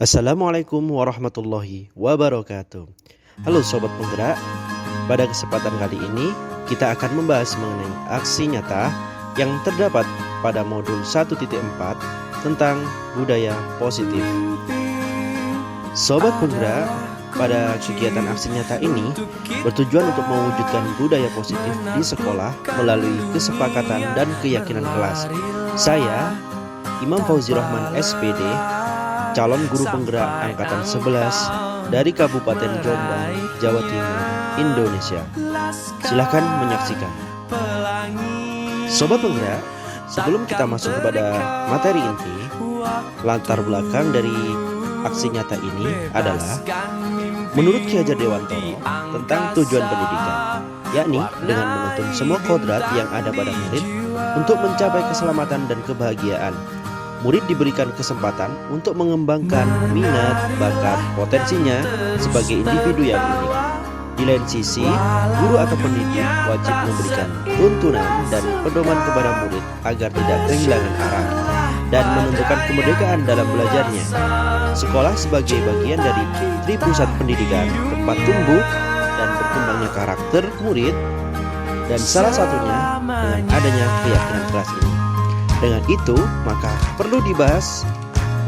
Assalamualaikum warahmatullahi wabarakatuh. Halo Sobat Penggerak, pada kesempatan kali ini kita akan membahas mengenai aksi nyata yang terdapat pada modul 1.4 tentang budaya positif. Sobat Penggerak, pada kegiatan aksi nyata ini bertujuan untuk mewujudkan budaya positif di sekolah melalui kesepakatan dan keyakinan kelas. Saya, Imam Fauzi Rahman SPD, calon guru penggerak angkatan 11 dari Kabupaten Jombang, Jawa Timur, Indonesia. Silahkan menyaksikan. Sobat Penggerak, sebelum kita masuk kepada materi inti, latar belakang dari aksi nyata ini adalah menurut Ki Hajar Dewantoro tentang tujuan pendidikan, yakni dengan menuntun semua kodrat yang ada pada murid untuk mencapai keselamatan dan kebahagiaan. Murid diberikan kesempatan untuk mengembangkan minat, bakat, potensinya sebagai individu yang unik. Di lain sisi, guru atau pendidik wajib memberikan tuntunan dan pedoman kepada murid agar tidak kehilangan arah dan menentukan kemerdekaan dalam belajarnya. Sekolah sebagai bagian dari pusat pendidikan, tempat tumbuh dan berkembangnya karakter murid, dan salah satunya dengan adanya keyakinan kelas ini. Dengan itu, maka perlu dibahas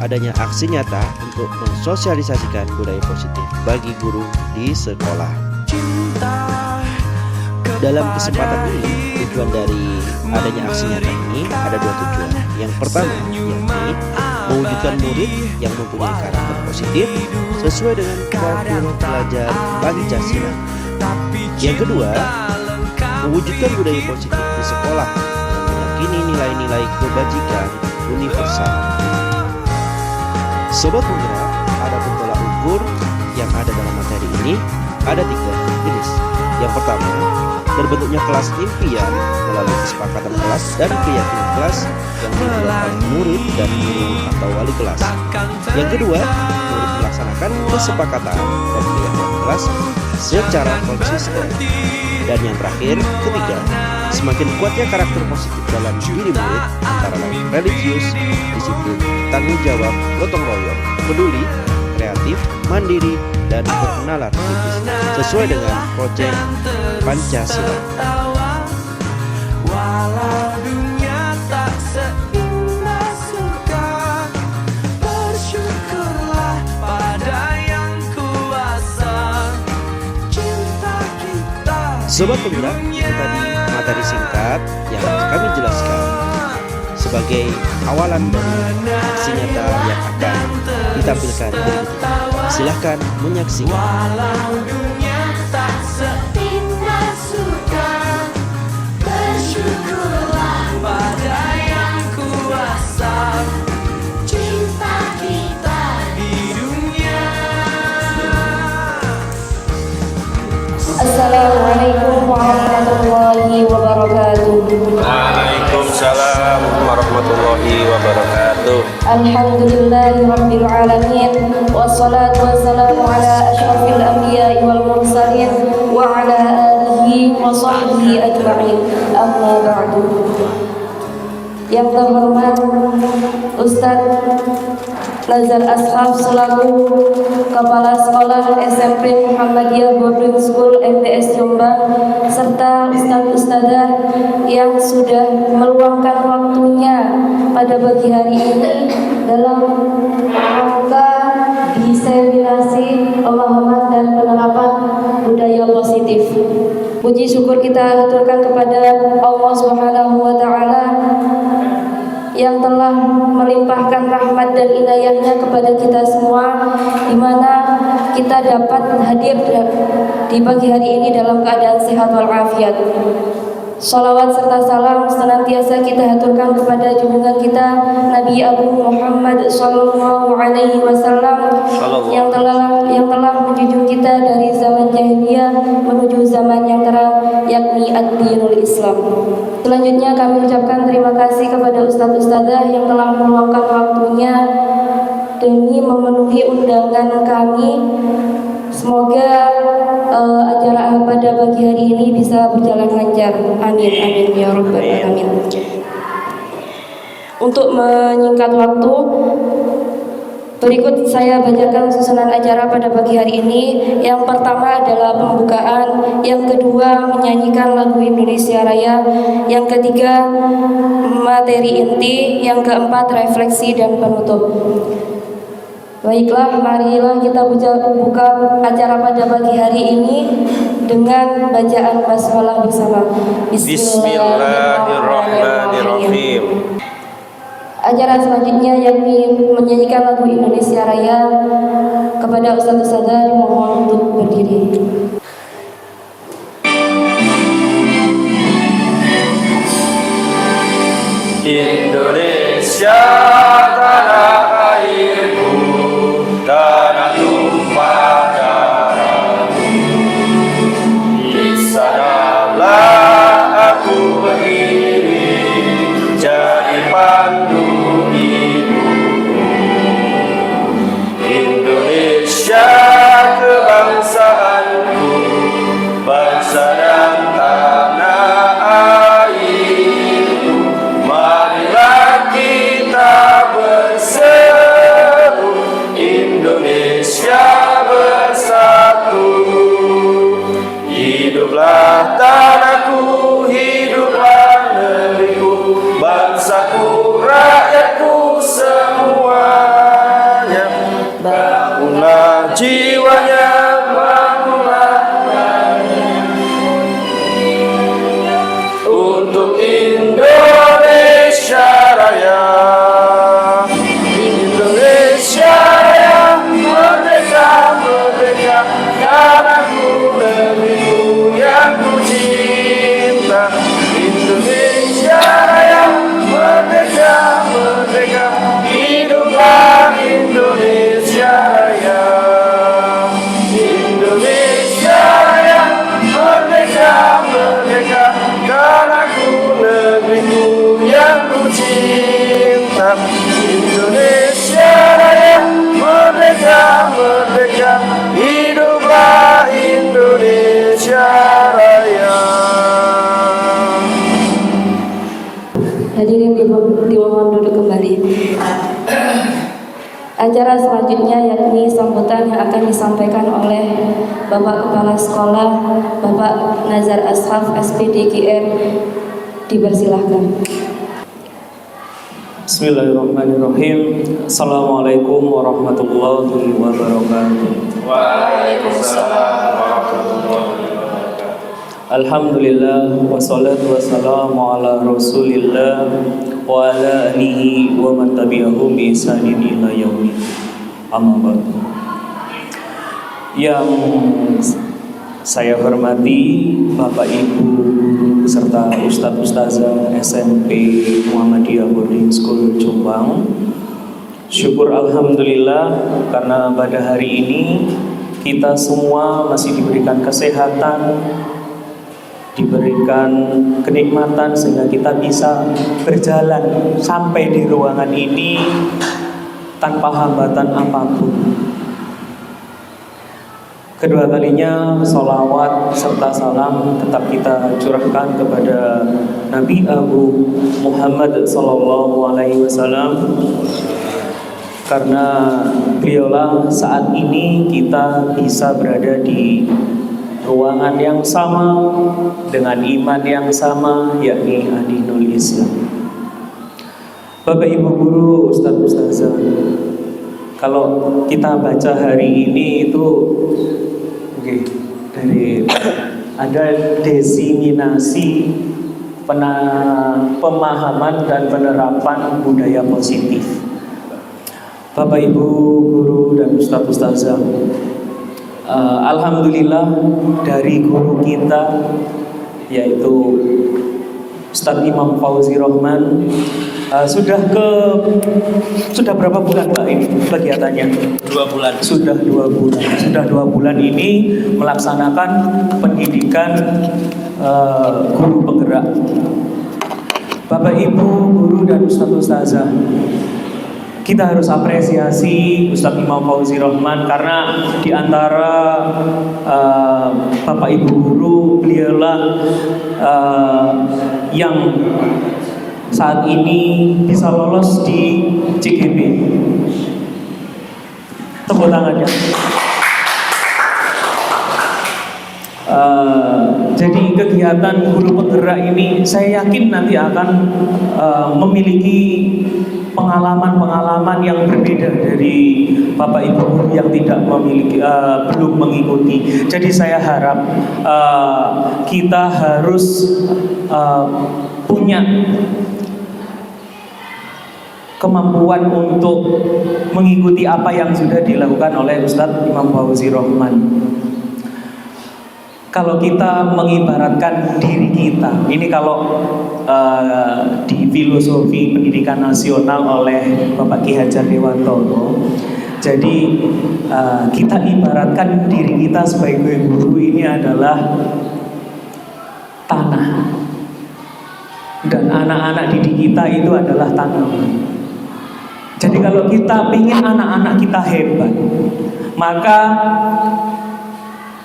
adanya aksi nyata untuk mensosialisasikan budaya positif bagi guru di sekolah. Dalam kesempatan ini, tujuan dari adanya aksi nyata ini ada dua tujuan. Yang pertama, yakni mewujudkan murid yang mempunyai karakter positif sesuai dengan profil pelajar Pancasila. Yang kedua, mewujudkan budaya positif di sekolah ini nilai-nilai kebajikan universal. Sobat Penggerak, ada tolak ukur yang ada dalam materi ini ada 3 jenis. Yang pertama, terbentuknya kelas impian melalui kesepakatan kelas dan keyakinan kelas yang dibuat oleh murid dan guru atau wali kelas. Yang kedua, murid melaksanakan kesepakatan dan keyakinan kelas secara konsisten. Dan yang terakhir, ketiga, semakin kuatnya karakter positif dalam diri murid antara lain religius, disiplin, tanggung jawab, gotong royong, peduli, kreatif, mandiri, dan bernalar kritis sesuai dengan proyek Pancasila. Sobat Penggerak, itu tadi materi singkat yang kami jelaskan sebagai awalan dari aksi nyata yang akan ditampilkan berikut ini. Silahkan menyaksikan. Assalamualaikum warahmatullahi wabarakatuh. Waalaikumsalam warahmatullahi wabarakatuh. Alhamdulillahirabbil alamin, wassalatu wassalamu ala asyrafil anbiya'i wal mursalin wa ala alihi wa sahbihi ajma'in. Amma ba'du. Yang terhormat Ustaz Nazar Ashab selaku Kepala Sekolah SMP Muhammadiyah Boarding School MTS Jombang, serta Ustaz-Ustazah yang sudah meluangkan waktunya pada pagi hari ini dalam rangka diseminasi pemahaman dan penerapan budaya positif. Puji syukur kita haturkan kepada Allah Subhanahu wa taala yang telah melimpahkan rahmat dan inayahnya kepada kita semua, di mana kita dapat hadir di pagi hari ini dalam keadaan sehat walafiat. Salawat serta salam senantiasa kita haturkan kepada junjungan kita Nabi Agung Muhammad Sallallahu Alaihi Wasallam yang telah menjunjung kita dari zaman jahiliyah menuju zaman yang terang, yakni ad-dinul Islam. Selanjutnya kami ucapkan terima kasih kepada Ustaz-Ustazah yang telah meluangkan waktunya demi memenuhi undangan kami. Semoga acara pada pagi hari ini bisa berjalan lancar. Amin, amin ya rabbal alamin. Untuk menyingkat waktu, Berikut saya bacakan susunan acara pada pagi hari ini. Yang pertama adalah pembukaan, yang kedua menyanyikan lagu Indonesia Raya, yang ketiga materi inti, yang keempat refleksi dan penutup. Baiklah, marilah kita buka acara pada pagi hari ini dengan bacaan basmalah bersama. Bismillahirrahmanirrahim. Acara selanjutnya yakni menyanyikan lagu Indonesia Raya. Kepada Ustaz-Ustazah dimohon untuk berdiri. Indonesia tanah airku, tanah tumpah darahku. Di sanalah aku berdiri, jadi pandu hidupku. Indonesia kebangsaanku, bangsa dan tanah airku. Marilah kita berseru, Indonesia bersatu. Hiduplah tanahku, hiduplah negeriku, bangsaku, rakyatku semuanya. Bangunlah jiwanya, bangunlah untuk Indonesia Raya. Indonesia Raya, merdeka, merdeka, tanahku, negeriku yang ku cinta. Indonesia Raya, merdeka, merdeka, hiduplah Indonesia Raya. Indonesia Raya, merdeka, merdeka, tanahku, negeriku yang ku cinta. Indonesia Raya, merdeka, merdeka, hiduplah Indonesia Raya. Hadirin dimohon duduk kembali. Acara selanjutnya yakni sambutan yang akan disampaikan oleh Bapak Kepala Sekolah, Bapak Nazar Ashraf SPDGR. Dipersilahkan. Bismillahirrahmanirrahim. Assalamualaikum warahmatullahi wabarakatuh. Waalaikumsalam warahmatullahi wabarakatuh. Alhamdulillah, wassalatu wassalamu ala rasulillah wa ala alihi wa man tabi'ahum bi ihsanin ila yaumil amma ba'du. Yang saya hormati Bapak Ibu beserta Ustadz Ustazah SMP Muhammadiyah Boarding School Jombang. Syukur alhamdulillah karena pada hari ini kita semua masih diberikan kesehatan, diberikan kenikmatan sehingga kita bisa berjalan sampai di ruangan ini tanpa hambatan apapun. Kedua kalinya sholawat serta salam tetap kita curahkan kepada Nabi Agung Muhammad SAW, karena beliaulah saat ini kita bisa berada di ruangan yang sama dengan iman yang sama, yakni Adinul Islam. Bapak Ibu guru, Ustadz Ustazah, kalau kita baca hari ini itu dari ada diseminasi pemahaman dan penerapan budaya positif. Bapak Ibu guru dan Ustadz Ustazah, alhamdulillah dari guru kita yaitu Ustadz Imam Fauzi Rohman sudah berapa bulan Pak ini kegiatannya? 2 bulan. Sudah 2 bulan. Sudah 2 bulan ini melaksanakan pendidikan guru penggerak. Bapak Ibu guru dan Ustadz Ustazah, kita harus apresiasi Ustadz Imam Fauzi Rohman karena di antara Bapak Ibu guru, beliaulah yang saat ini bisa lolos di CGP. Tepuk tangannya. Jadi kegiatan guru penggerak ini saya yakin nanti akan memiliki pengalaman-pengalaman yang berbeda dari Bapak Ibu guru yang tidak memiliki belum mengikuti. Jadi saya harap kita harus punya kemampuan untuk mengikuti apa yang sudah dilakukan oleh Ustadz Imam Fauzi Rohman. Kalau kita mengibaratkan diri kita, ini kalau di filosofi pendidikan nasional oleh Bapak Ki Hajar Dewantoro, jadi kita ibaratkan diri kita sebagai guru ini adalah tanah, dan anak-anak didik kita itu adalah tanaman. Jadi kalau kita ingin anak-anak kita hebat, maka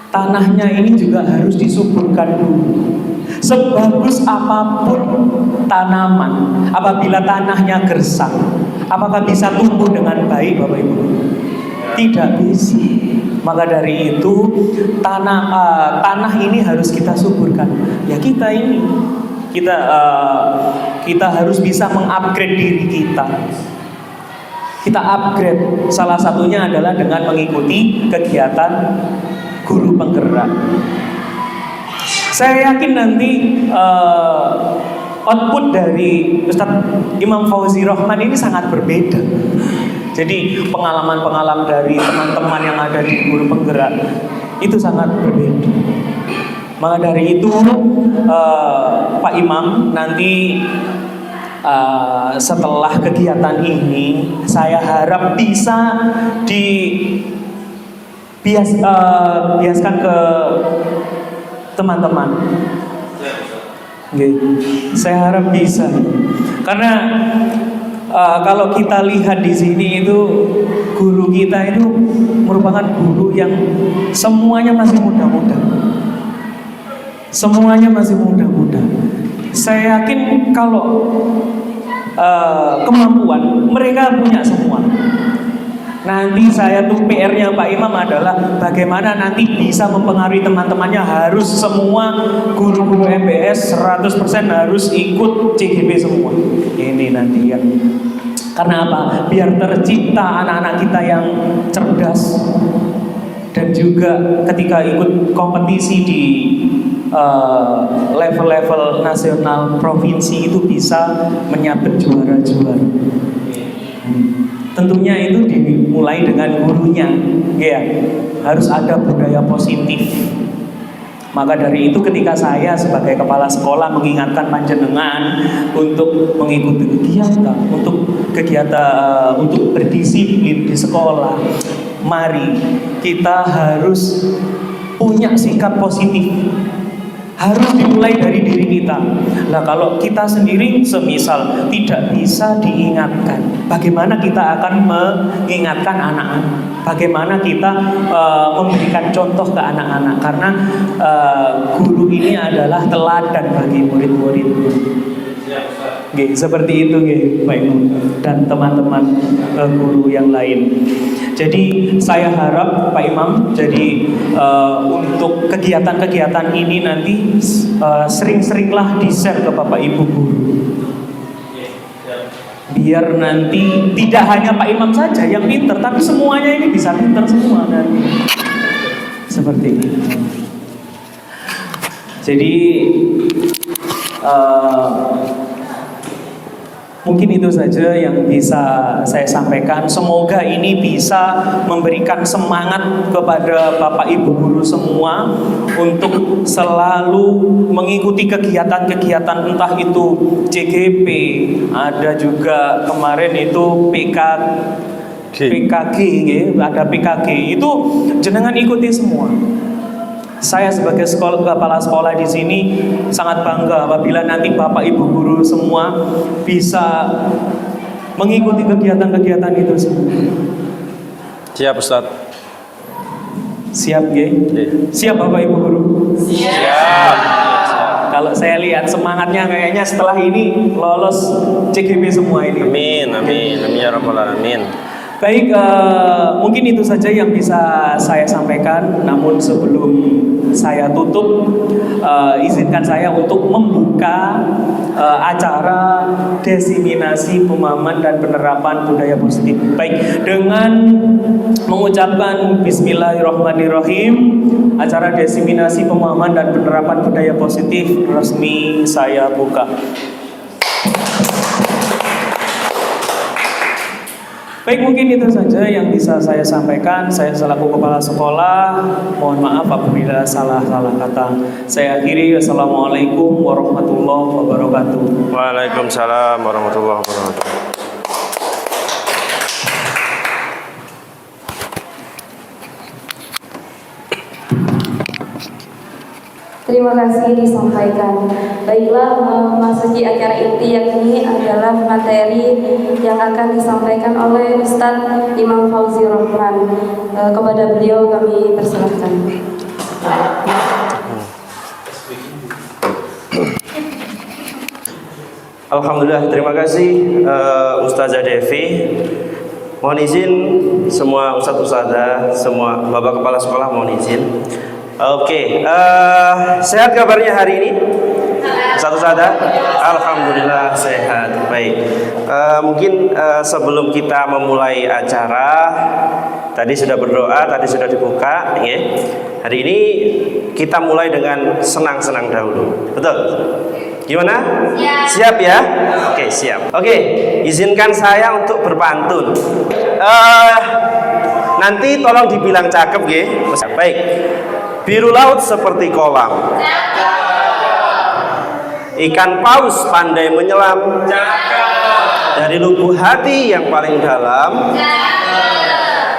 tanahnya ini juga harus disuburkan dulu. Sebagus apapun tanaman, apabila tanahnya gersang, apakah bisa tumbuh dengan baik, Bapak Ibu? Tidak bisa. Maka dari itu tanah ini harus kita suburkan. Ya kita ini, kita harus bisa mengupgrade diri kita. Kita upgrade, salah satunya adalah dengan mengikuti kegiatan guru penggerak. Saya yakin nanti output dari Ustadz Imam Fauzi Rohman ini sangat berbeda. Jadi pengalaman-pengalaman dari teman-teman yang ada di guru penggerak itu sangat berbeda. Maka dari itu Pak Imam nanti setelah kegiatan ini saya harap bisa biaskan ke teman-teman. Saya harap bisa, karena kalau kita lihat di sini itu guru kita itu merupakan guru yang semuanya masih muda-muda. Semuanya masih muda-muda. Saya yakin kalau kemampuan mereka punya semua. Nanti saya tuh PR-nya Pak Imam adalah bagaimana nanti bisa mempengaruhi teman-temannya, harus semua guru-guru MBS 100% harus ikut CGP semua. Ini nanti ya. Karena apa? Biar tercipta anak-anak kita yang cerdas, dan juga ketika ikut kompetisi di level-level nasional provinsi itu bisa menyabet juara-juara. Tentunya itu dimulai dengan gurunya, ya. Harus ada budaya positif. Maka dari itu ketika saya sebagai kepala sekolah mengingatkan panjenengan untuk mengikuti kegiatan untuk berdisiplin di sekolah, mari kita harus punya sikap positif. Harus dimulai dari diri kita. Nah, kalau kita sendiri semisal tidak bisa diingatkan, bagaimana kita akan mengingatkan anak-anak? Bagaimana kita memberikan contoh ke anak-anak? Karena guru ini adalah teladan bagi murid-muridnya. Seperti itu Pak Imam dan teman-teman guru yang lain. Jadi saya harap Pak Imam, jadi untuk kegiatan-kegiatan ini nanti sering-seringlah di-share ke Bapak Ibu guru. Biar nanti tidak hanya Pak Imam saja yang pinter, tapi semuanya ini bisa pinter semua nanti. Seperti itu. Jadi mungkin itu saja yang bisa saya sampaikan. Semoga ini bisa memberikan semangat kepada Bapak Ibu guru semua untuk selalu mengikuti kegiatan-kegiatan, entah itu CGP, ada juga kemarin itu PKG, ada PKG. Itu jenengan ikuti semua. Saya sebagai kepala sekolah di sini sangat bangga apabila nanti Bapak Ibu guru semua bisa mengikuti kegiatan-kegiatan itu semua. Siap Ustaz. Siap, Siap Bapak Ibu guru? Siap. Kalau saya lihat semangatnya kayaknya setelah ini lolos CGP semua ini. Amin, amin, amin ya rabbal alamin. Baik, mungkin itu saja yang bisa saya sampaikan. Namun sebelum saya tutup, izinkan saya untuk membuka acara diseminasi pemahaman dan penerapan budaya positif. Baik, dengan mengucapkan Bismillahirrahmanirrahim, acara diseminasi pemahaman dan penerapan budaya positif resmi saya buka. Baik, mungkin itu saja yang bisa saya sampaikan. Saya selaku kepala sekolah, mohon maaf apabila salah kata. Saya akhiri. Assalamualaikum warahmatullahi wabarakatuh. Waalaikumsalam warahmatullahi wabarakatuh. Terima kasih disampaikan. Baiklah, memasuki acara inti yang ini adalah materi yang akan disampaikan oleh Ustadz Imam Fauzi Rahman. Kepada beliau kami persilahkan. Alhamdulillah, terima kasih Ustazah Devi. Mohon izin semua Ustazah, semua Bapak Kepala Sekolah mohon izin. Oke, sehat kabarnya hari ini? Ustazah? Alhamdulillah sehat. Baik. Mungkin sebelum kita memulai acara, tadi sudah berdoa, tadi sudah dibuka, ya. Hari ini kita mulai dengan senang-senang dahulu. Betul? Gimana? Siap ya? Oke, siap. Oke, izinkan saya untuk berpantun. Nanti tolong dibilang cakep, ya. Baik. Biru laut seperti kolam, ikan paus pandai menyelam, dari lubuk hati yang paling dalam,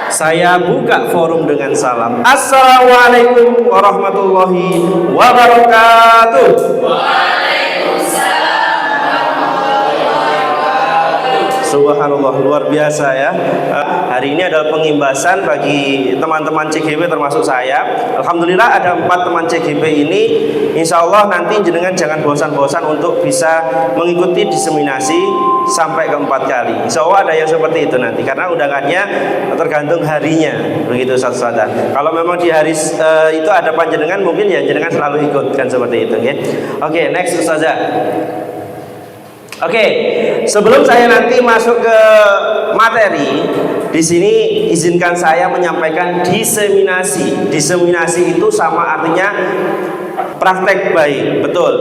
saya buka forum dengan salam. Assalamualaikum warahmatullahi wabarakatuh. Subhanallah, luar biasa ya. Hari ini adalah pengimbasan bagi teman-teman CGP termasuk saya. Alhamdulillah ada 4 teman CGP ini. Insya Allah nanti jenengan jangan bosan-bosan untuk bisa mengikuti diseminasi sampai ke 4 kali. Insya Allah ada yang seperti itu nanti, karena undangannya tergantung harinya. Begitu Ustaz-Ustazah. Kalau memang di hari itu ada panjenengan, mungkin ya jenengan selalu ikut kan seperti itu ya. Oke, next Ustazah. Oke, sebelum saya nanti masuk ke materi, di sini izinkan saya menyampaikan diseminasi. Diseminasi itu sama artinya praktek baik, betul.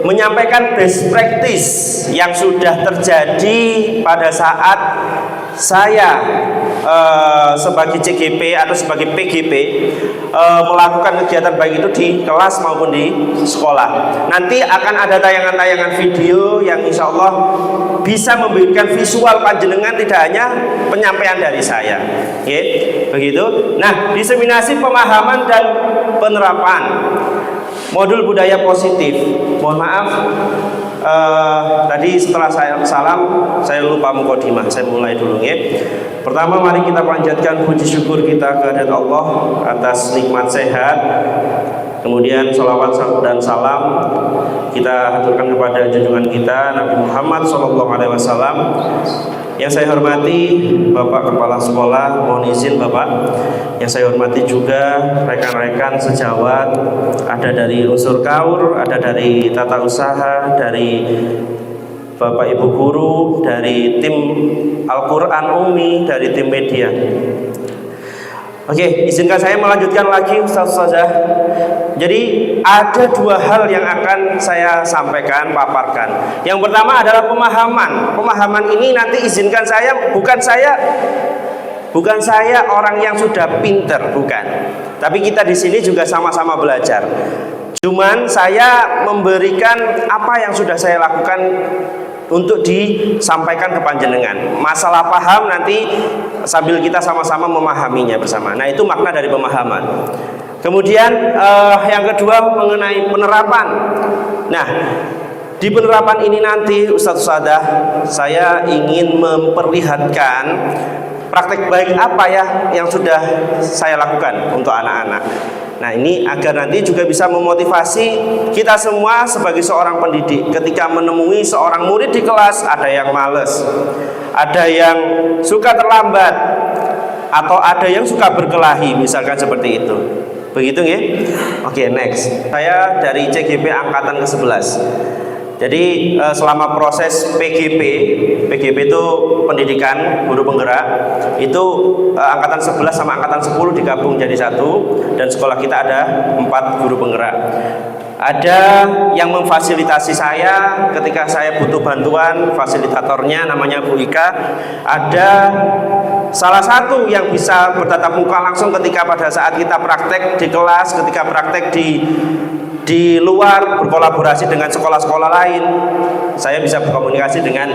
Menyampaikan best practice yang sudah terjadi pada saat saya sebagai CGP atau sebagai PGP melakukan kegiatan baik itu di kelas maupun di sekolah. Nanti akan ada tayangan-tayangan video yang insya Allah bisa memberikan visual panjenengan, tidak hanya penyampaian dari saya. Oke, begitu. Nah, diseminasi pemahaman dan penerapan modul budaya positif. Mohon maaf, tadi setelah saya salam, saya lupa mukadimah. Saya mulai dulu ya. Pertama, mari kita panjatkan puji syukur kita kehadirat Allah atas nikmat sehat. Kemudian salawat dan salam kita haturkan kepada junjungan kita Nabi Muhammad SAW. Yang saya hormati Bapak Kepala Sekolah, mohon izin Bapak. Yang saya hormati juga rekan-rekan sejawat, ada dari unsur KAUR, ada dari tata usaha, dari Bapak Ibu guru, dari tim Al-Quran Umi, dari tim media. Oke, izinkan saya melanjutkan lagi Ustaz-Ustazah. Jadi ada 2 hal yang akan saya sampaikan, paparkan. Yang pertama adalah pemahaman. Pemahaman ini nanti izinkan saya, bukan saya orang yang sudah pinter, bukan. Tapi kita di sini juga sama-sama belajar. Cuman saya memberikan apa yang sudah saya lakukan untuk disampaikan ke panjenengan. Masalah paham nanti sambil kita sama-sama memahaminya bersama. Nah, itu makna dari pemahaman. Kemudian yang kedua mengenai penerapan. Nah, di penerapan ini nanti Ustaz-Ustazah, saya ingin memperlihatkan praktek baik apa ya yang sudah saya lakukan untuk anak-anak. Nah, ini agar nanti juga bisa memotivasi kita semua sebagai seorang pendidik. Ketika menemui seorang murid di kelas, ada yang males, ada yang suka terlambat, atau ada yang suka berkelahi, misalkan seperti itu. Begitu nggih? Oke, next. Saya dari CGP angkatan ke-11. Jadi selama proses PGP itu pendidikan guru penggerak, itu angkatan 11 sama angkatan 10 digabung jadi satu, dan sekolah kita ada 4 guru penggerak. Ada yang memfasilitasi saya ketika saya butuh bantuan, fasilitatornya namanya Bu Ika. Ada salah satu yang bisa bertatap muka langsung ketika pada saat kita praktek di kelas, ketika praktek di luar, berkolaborasi dengan sekolah-sekolah lain. Saya bisa berkomunikasi dengan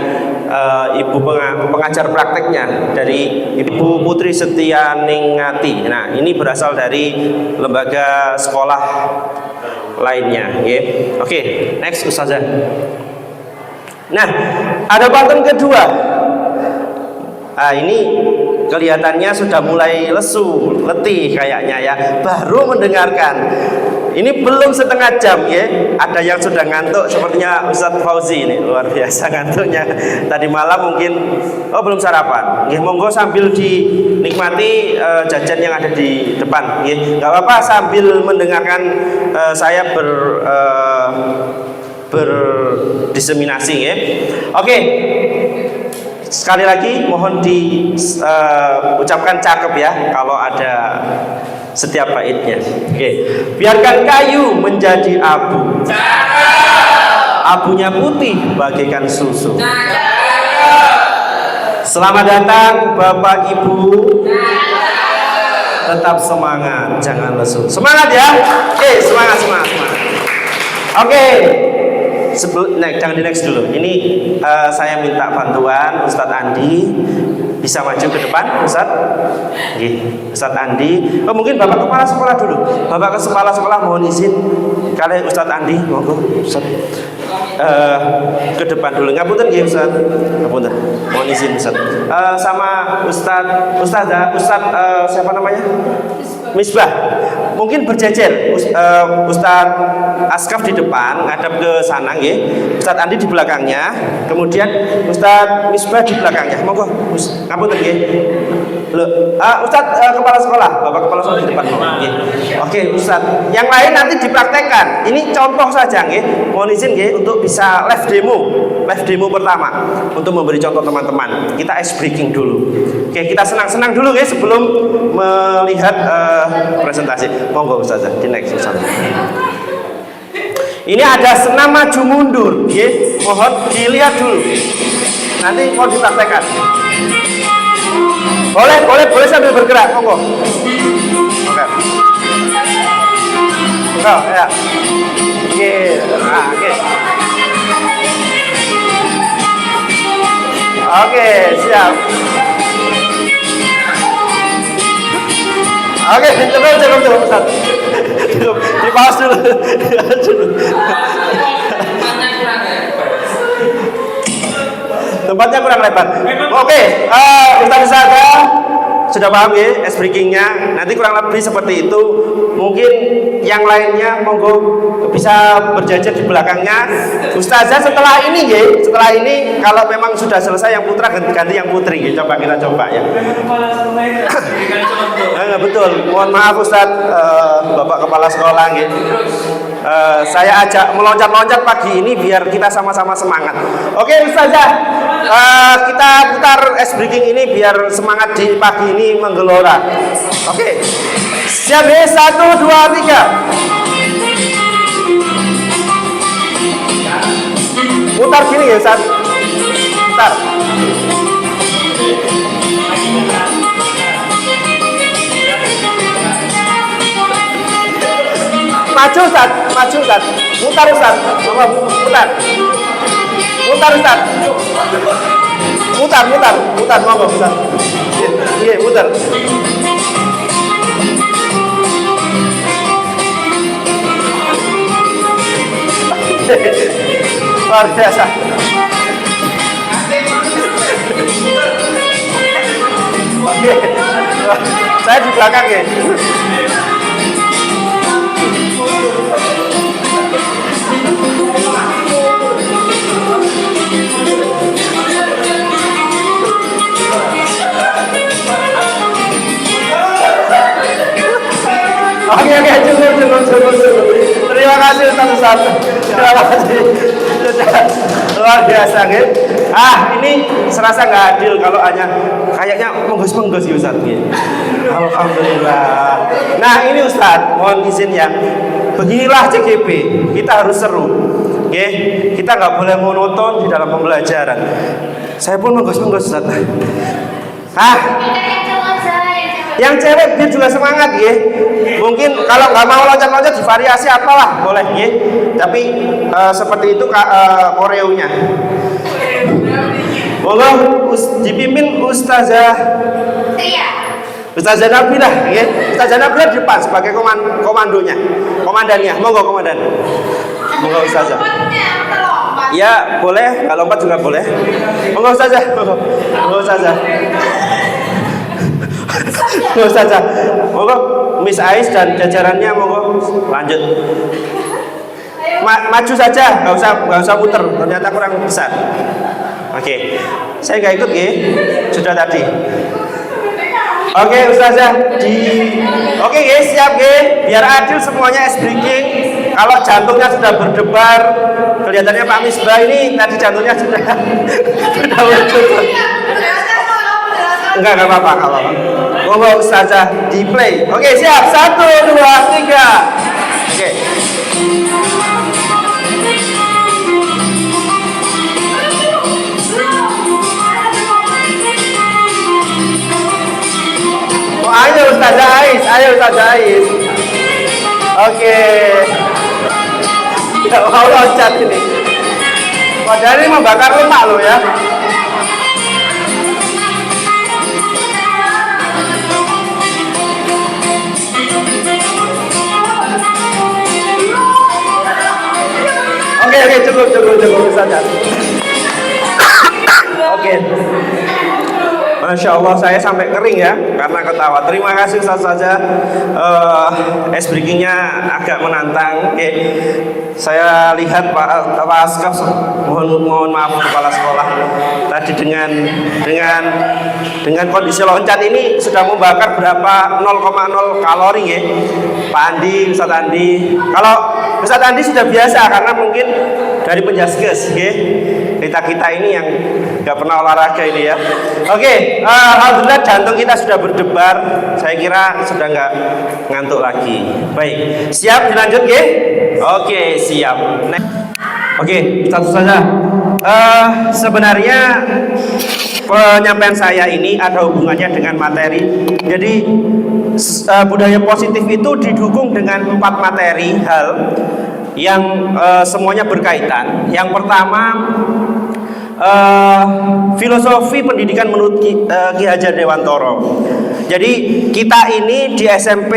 ibu pengajar prakteknya dari Ibu Putri Setianingati. Nah, ini berasal dari lembaga sekolah lainnya. Oke, next Ustazah. Nah, ada pattern kedua. Nah, ini kelihatannya sudah mulai lesu, letih kayaknya ya, baru mendengarkan. Ini belum setengah jam ya. Ada yang sudah ngantuk sepertinya Ustadz Fauzi ini, luar biasa ngantuknya. Tadi malam mungkin belum sarapan. Ya, monggo sambil dinikmati jajan yang ada di depan. Ya, nggak apa-apa sambil mendengarkan saya berdiseminasi ya. Oke. Sekali lagi mohon diucapkan cakep ya kalau ada setiap baitnya. Oke. Biarkan kayu menjadi abu. Abunya putih bagaikan susu. Selamat datang Bapak Ibu. Tetap semangat, jangan lesu. Semangat ya. Oke, semangat. Oke. Jangan di next dulu. Ini saya minta bantuan Ustadz Andi, bisa maju ke depan, Ustadz. Ustadz Andi. Mungkin Bapak Kepala Sekolah dulu. Bapak Kepala Sekolah mohon izin. Kalian Ustadz Andi, monggo Ustadz. Ke depan dulu. Ngapunten nggih Ustadz. Ngapunten. Mohon izin Ustadz. Sama Ustadz siapa namanya? Misbah. Mungkin berjejer. Ustadz Askaf di depan, ngadap ke sana nggih. Ustadz Andi di belakangnya, kemudian Ustadz Misbah di belakangnya. Monggo, ngapunten nggih. Ustadz Kepala Sekolah, Bapak Kepala Sekolah di depan nggih. Oke, Ustadz. Yang lain nanti dipraktekkan. Ini contoh saja nggih. Mohon izin nggih untuk bisa live demo pertama untuk memberi contoh teman-teman. Kita ice breaking dulu. Oke, kita senang-senang dulu nggih sebelum melihat presentasi. Monggo Ustazah, di next Ustazah. Ini ada senam maju mundur, mohon dilihat dulu. Nanti mau dipraktekkan. Boleh sambil bergerak, monggo. Oke. Ya. Oke. Oke, siap. Oke, cukup Ustaz. Cukup, dipaus dulu. Tempatnya kurang lebar. Oke, Ustaz sudah paham ya ice breaking-nya. Nanti kurang lebih seperti itu. Mungkin yang lainnya monggo bisa berjajar di belakangnya. Ustazah setelah ini kalau memang sudah selesai yang putra ganti yang putri ya. Kita coba ya. Betul. Mohon maaf Ustadz, Bapak Kepala Sekolah gitu. Saya ajak meloncat-loncat pagi ini biar kita sama-sama semangat. Oke Ustazah, kita putar ice breaking ini biar semangat di pagi ini menggelora. Oke. Siap ya, 1, 2, 3. Putar gini ya Ustaz. Putar. Maju Ustaz. Putar Ustaz. Putar. Putar Ustaz. Putar monggo Ustaz. Iya, putar. Luar biasa. Oke. Saya di belakang ya. Oke, cukup. Terima kasih Ustaz. Terima kasih. Luar biasa, gitu. Ini serasa nggak adil kalau hanya kayaknya menggos-menggos ya Ustaz. Gitu. Alhamdulillah. Nah ini Ustaz, mohon izin ya. Beginilah CGP, kita harus seru. Oke, kita nggak boleh monoton di dalam pembelajaran. Saya pun menggos-menggos Ustaz. Yang cewek biar juga semangat ya. Mungkin kalau nggak mau loncat-loncat divariasi apalah boleh ya. Tapi seperti itu koreonya. Monggo dipimpin Ustazah Nabilah ya. Ustazah Nabilah di depan sebagai komandannya. Monggo komandan. Monggo Ustazah. Ya boleh, kalau lompat juga boleh. Monggo Ustazah. Monggo Ustazah. Ustazah, monggo Miss Ais dan jajarannya monggo lanjut. Maju saja, nggak usah muter. Ternyata kurang besar. Oke, saya nggak ikut ya. Sudah tadi. Oke, Ustazah Oke guys, siap guys. Biar adil semuanya ice breaking. Kalau jantungnya sudah berdebar, kelihatannya Pak Misbah ini tadi jantungnya sudah berdebar. Enggak apa-apa. Monggo Ustazah di play. Oke, siap. 1, 2, 3. Oke. Ayo Ustazah Ais. Oke. Tidak mau loncat ini. Padahal ini membakar lemak loh ya. Oke, cukup Ustazah. Oke. Masya Allah, saya sampai kering ya karena ketawa. Terima kasih Ustazah. Ice breakingnya agak menantang. Oke. Saya lihat Pak Askaf, mohon maaf kepala sekolah. Tadi dengan kondisi loncat ini sudah membakar berapa 0,0 kalori ya. Pak Andi, Ustaz Andi. Kalau Ustaz Andi sudah biasa karena mungkin dari penjaskes, ya. Kita ini yang nggak pernah olahraga ini ya. Oke, alhamdulillah jantung kita sudah berdebar. Saya kira sudah nggak ngantuk lagi. Baik, siap dilanjut ya? Oke, siap. Oke, satu saja. Sebenarnya penyampaian saya ini ada hubungannya dengan materi. Jadi budaya positif itu didukung dengan 4 materi hal yang semuanya berkaitan. Yang pertama, filosofi pendidikan menurut Ki Hajar Dewantoro. Jadi kita ini di SMP,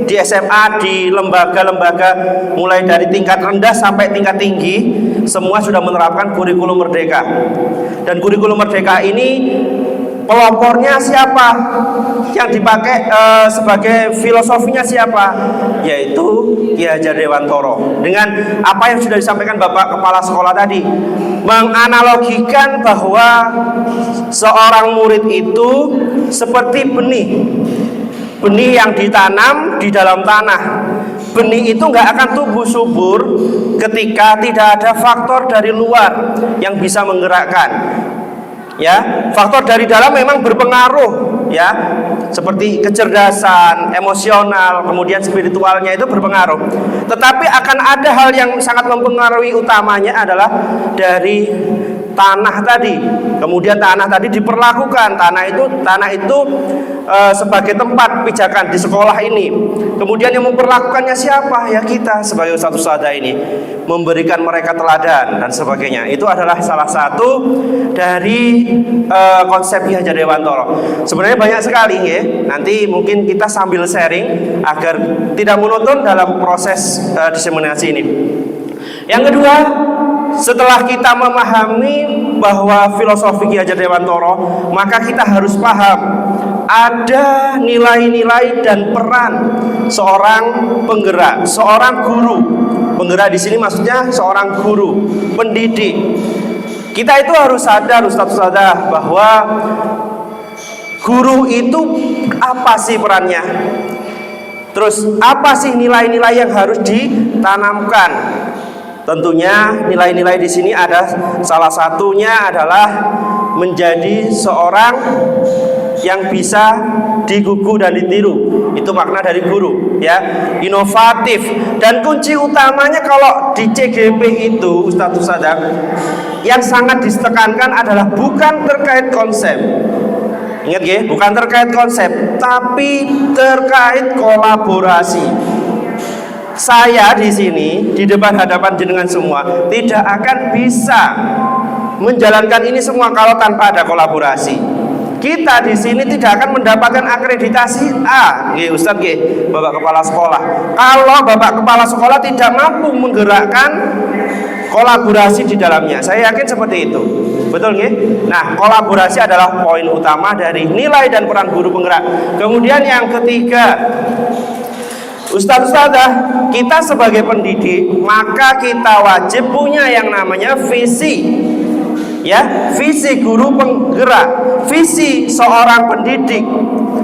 di SMA, di lembaga-lembaga mulai dari tingkat rendah sampai tingkat tinggi, semua sudah menerapkan kurikulum merdeka. Dan kurikulum merdeka ini pelopornya siapa? Yang dipakai sebagai filosofinya siapa? Yaitu Ki Hajar Dewantoro. Dengan apa yang sudah disampaikan Bapak Kepala Sekolah tadi, menganalogikan bahwa seorang murid itu seperti benih yang ditanam di dalam tanah. Benih itu nggak akan tumbuh subur ketika tidak ada faktor dari luar yang bisa menggerakkan. Ya, faktor dari dalam memang berpengaruh, ya, seperti kecerdasan, emosional, kemudian spiritualnya itu berpengaruh. Tetapi akan ada hal yang sangat mempengaruhi, utamanya adalah dari tanah tadi. Kemudian tanah tadi diperlakukan, tanah itu sebagai tempat pijakan di sekolah ini. Kemudian yang memperlakukannya siapa? Ya kita sebagai ustadz ini, memberikan mereka teladan dan sebagainya. Itu adalah salah satu dari konsep Ki Hajar Dewantoro. Sebenarnya banyak sekali ya. Nanti mungkin kita sambil sharing agar tidak monoton dalam proses diseminasi ini. Yang kedua, setelah kita memahami bahwa filosofi Ki Hajar Dewantoro, maka kita harus paham ada nilai-nilai dan peran seorang penggerak, seorang guru. Penggerak di sini maksudnya seorang guru, pendidik. Kita itu harus sadar, Ustaz-Ustazah, bahwa guru itu apa sih perannya? Terus apa sih nilai-nilai yang harus ditanamkan? Tentunya nilai-nilai di sini ada salah satunya adalah menjadi seorang yang bisa digugu dan ditiru. Itu makna dari guru, ya. Inovatif, dan kunci utamanya kalau di CGP itu Ustadz Ustadzah, yang sangat ditekankan adalah bukan terkait konsep. Ingat ya, bukan terkait konsep, tapi terkait kolaborasi. Saya di sini di depan hadapan jenengan semua tidak akan bisa menjalankan ini semua kalau tanpa ada kolaborasi. Kita di sini tidak akan mendapatkan akreditasi A, Ustadz, Bapak Kepala Sekolah. Kalau Bapak Kepala Sekolah tidak mampu menggerakkan kolaborasi di dalamnya, saya yakin seperti itu. Betul nggih? Nah, kolaborasi adalah poin utama dari nilai dan peran guru penggerak. Kemudian yang ketiga, Ustadz-ustadzah, kita sebagai pendidik, maka kita wajib punya yang namanya visi. Ya, visi guru penggerak, visi seorang pendidik.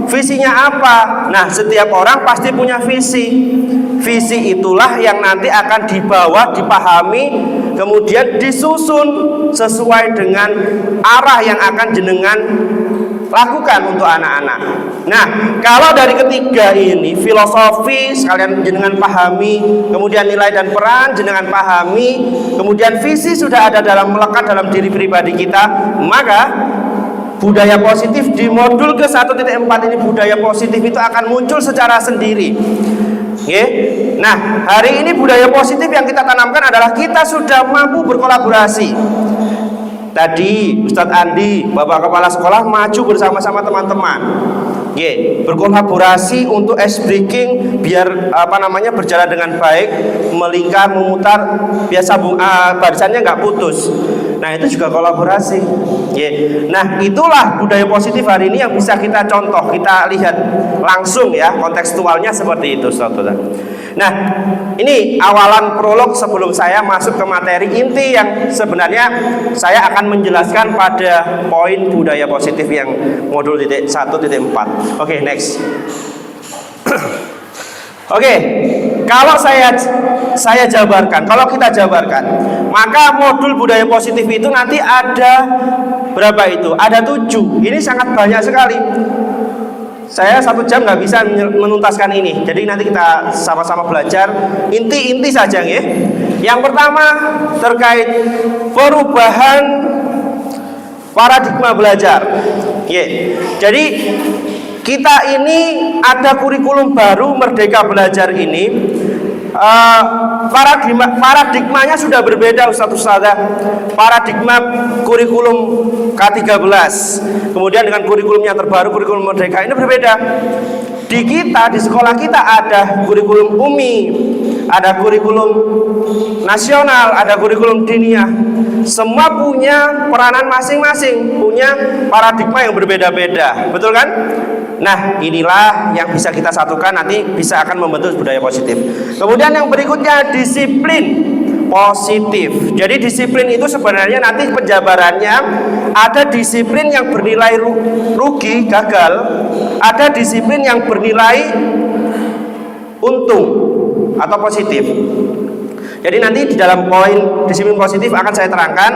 Visinya apa? Nah, setiap orang pasti punya visi. Visi itulah yang nanti akan dibawa, dipahami, kemudian disusun sesuai dengan arah yang akan jenengan lakukan untuk anak-anak. Nah, kalau dari ketiga ini, filosofi sekalian jenengan pahami, kemudian nilai dan peran jenengan pahami, kemudian visi sudah ada melekat dalam diri pribadi kita, maka budaya positif di modul ke 1.4 ini, budaya positif itu akan muncul secara sendiri. Nah, hari ini budaya positif yang kita tanamkan adalah kita sudah mampu berkolaborasi. Tadi Ustadz Andi, Bapak Kepala Sekolah, maju bersama-sama teman-teman, berkolaborasi untuk ice breaking biar berjalan dengan baik, melingkar, memutar, biasa barisannya nggak putus. Nah, itu juga kolaborasi. Nah, itulah budaya positif hari ini yang bisa kita contoh, kita lihat langsung ya, kontekstualnya seperti itu, saudara. Nah, ini awalan prolog sebelum saya masuk ke materi inti yang sebenarnya saya akan menjelaskan pada poin budaya positif yang modul 1.4. Oke, next. Oke, kalau saya jabarkan, kalau kita jabarkan, maka modul budaya positif itu nanti ada berapa itu? Ada 7. Ini sangat banyak sekali. Saya 1 jam nggak bisa menuntaskan ini. Jadi nanti kita sama-sama belajar inti-inti saja, ya. Yang pertama terkait perubahan paradigma belajar. Jadi kita ini ada kurikulum baru Merdeka Belajar ini. Paradigmanya sudah berbeda, Ustadz-ustadzah. Paradigma kurikulum K13 kemudian dengan kurikulum yang terbaru, kurikulum Merdeka, ini berbeda. Di kita, di sekolah kita ada kurikulum UMI, ada kurikulum nasional, ada kurikulum diniyah. Semua punya peranan masing-masing, punya paradigma yang berbeda-beda, betul kan? Nah, inilah yang bisa kita satukan, nanti bisa akan membentuk budaya positif. Kemudian yang berikutnya, disiplin positif. Jadi disiplin itu sebenarnya nanti penjabarannya ada disiplin yang bernilai rugi, gagal, ada disiplin yang bernilai untung atau positif. Jadi nanti di dalam poin disiplin positif akan saya terangkan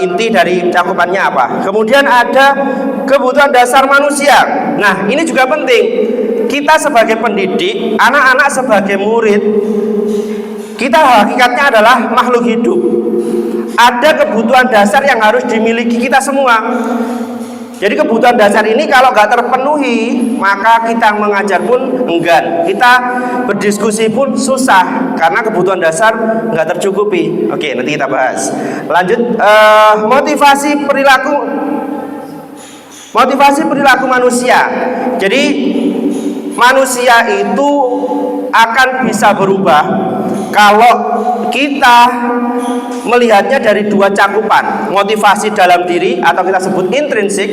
inti dari cakupannya apa. Kemudian ada kebutuhan dasar manusia. Nah, ini juga penting. Kita sebagai pendidik, anak-anak sebagai murid, kita hakikatnya adalah makhluk hidup. Ada kebutuhan dasar yang harus dimiliki kita semua. Jadi kebutuhan dasar ini kalau nggak terpenuhi, maka kita mengajar pun enggan, kita berdiskusi pun susah karena kebutuhan dasar nggak tercukupi. Oke, nanti kita bahas. Lanjut, motivasi perilaku manusia. Jadi manusia itu akan bisa berubah kalau kita melihatnya dari 2 cakupan, motivasi dalam diri atau kita sebut intrinsik,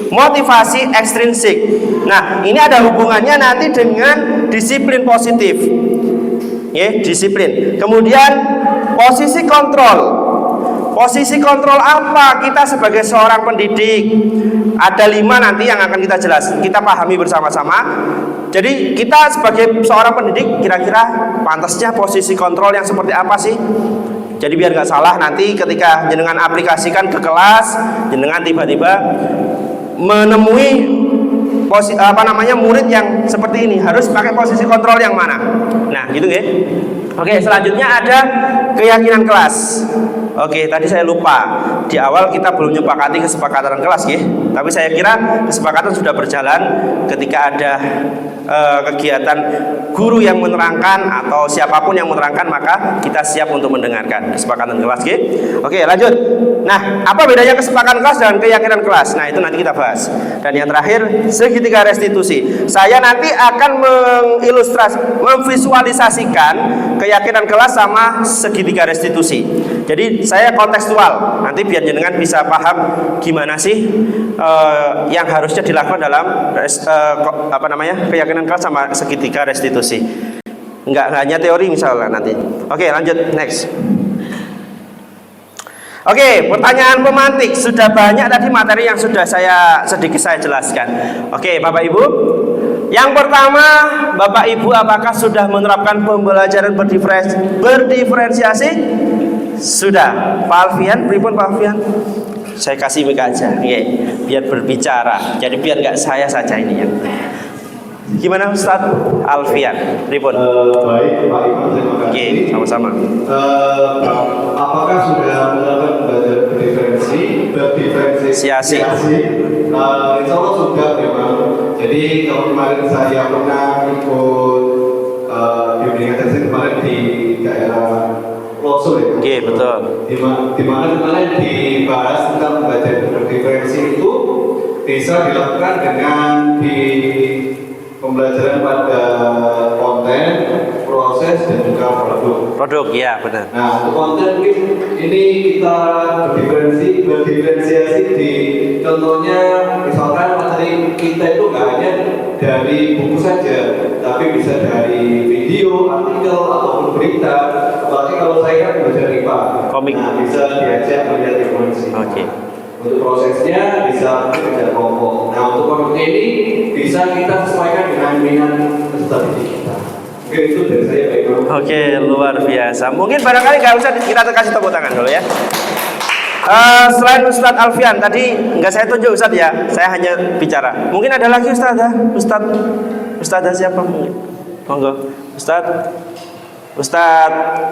motivasi ekstrinsik. Nah, ini ada hubungannya nanti dengan disiplin positif, disiplin. Kemudian posisi kontrol. Posisi kontrol apa kita sebagai seorang pendidik? Ada 5 nanti yang akan kita pahami bersama-sama. Jadi kita sebagai seorang pendidik kira-kira pantasnya posisi kontrol yang seperti apa sih? Jadi biar nggak salah nanti ketika jenengan aplikasikan ke kelas, jenengan tiba-tiba menemui murid yang seperti ini, harus pakai posisi kontrol yang mana? Nah, gitu ya. Oke, selanjutnya ada keyakinan kelas. Oke, tadi saya lupa. Di awal kita belum menyepakati kesepakatan kelas ya. Tapi saya kira kesepakatan sudah berjalan ketika ada kegiatan guru yang menerangkan atau siapapun yang menerangkan, maka kita siap untuk mendengarkan kesepakatan kelas ya. Oke, lanjut. Nah, apa bedanya kesepakatan kelas dan keyakinan kelas? Nah, itu nanti kita bahas. Dan yang terakhir, segitiga restitusi. Saya nanti akan memvisualisasikan keyakinan kelas sama segitiga restitusi. Jadi saya kontekstual, nanti biar jenengan bisa paham gimana sih yang harusnya dilakukan dalam keyakinan kelas sama segitiga restitusi. Enggak hanya teori misalnya nanti. Oke, lanjut next. Oke, pertanyaan pemantik. Sudah banyak tadi materi yang sudah sedikit saya jelaskan. Oke, Bapak Ibu. Yang pertama, Bapak Ibu apakah sudah menerapkan pembelajaran berdiferensiasi? Sudah. Pak Alfian, pripun Pak Alfian? Saya kasih mic aja, biar berbicara. Jadi biar nggak saya saja ini ya. Gimana Ustaz Alfian? Pripun? Baik Pak Iman, terima kasih. Oke, sama-sama. Apakah sudah melakukan pembelajaran berdiferensiasi? Insya Allah sudah memang. Jadi kalau kemarin saya pernah ikut bimbingan testing kemarin di daerah Loso ya. Oke, betul. Di mana kemarin dibahas tentang pembelajaran berdiferensi itu bisa dilakukan dengan pembelajaran pada konten, proses, dan juga Produk, ya benar. Nah, untuk konten ini kita berdiferensiasi di contohnya, misalkan materi kita itu nggak hanya dari buku saja, tapi bisa dari video, artikel, ataupun berita. Apalagi kalau saya kan belajar IPA, Komik. Nah, bisa diajak melihat informasi. Oke. Untuk prosesnya bisa kerja kelompok. Nah, untuk komiknya ini bisa kita sesuaikan dengan minat peserta didik kita. Oke, itu dari saya Pak Iman. Oke, luar biasa. Mungkin barangkali nggak usah kita kasih tepuk tangan dulu ya. Selain Ustadz Alfian tadi nggak saya tunjuk Ustadz ya, saya hanya bicara. Mungkin ada lagi Ustadzah siapa mungkin? Monggo, Ustadz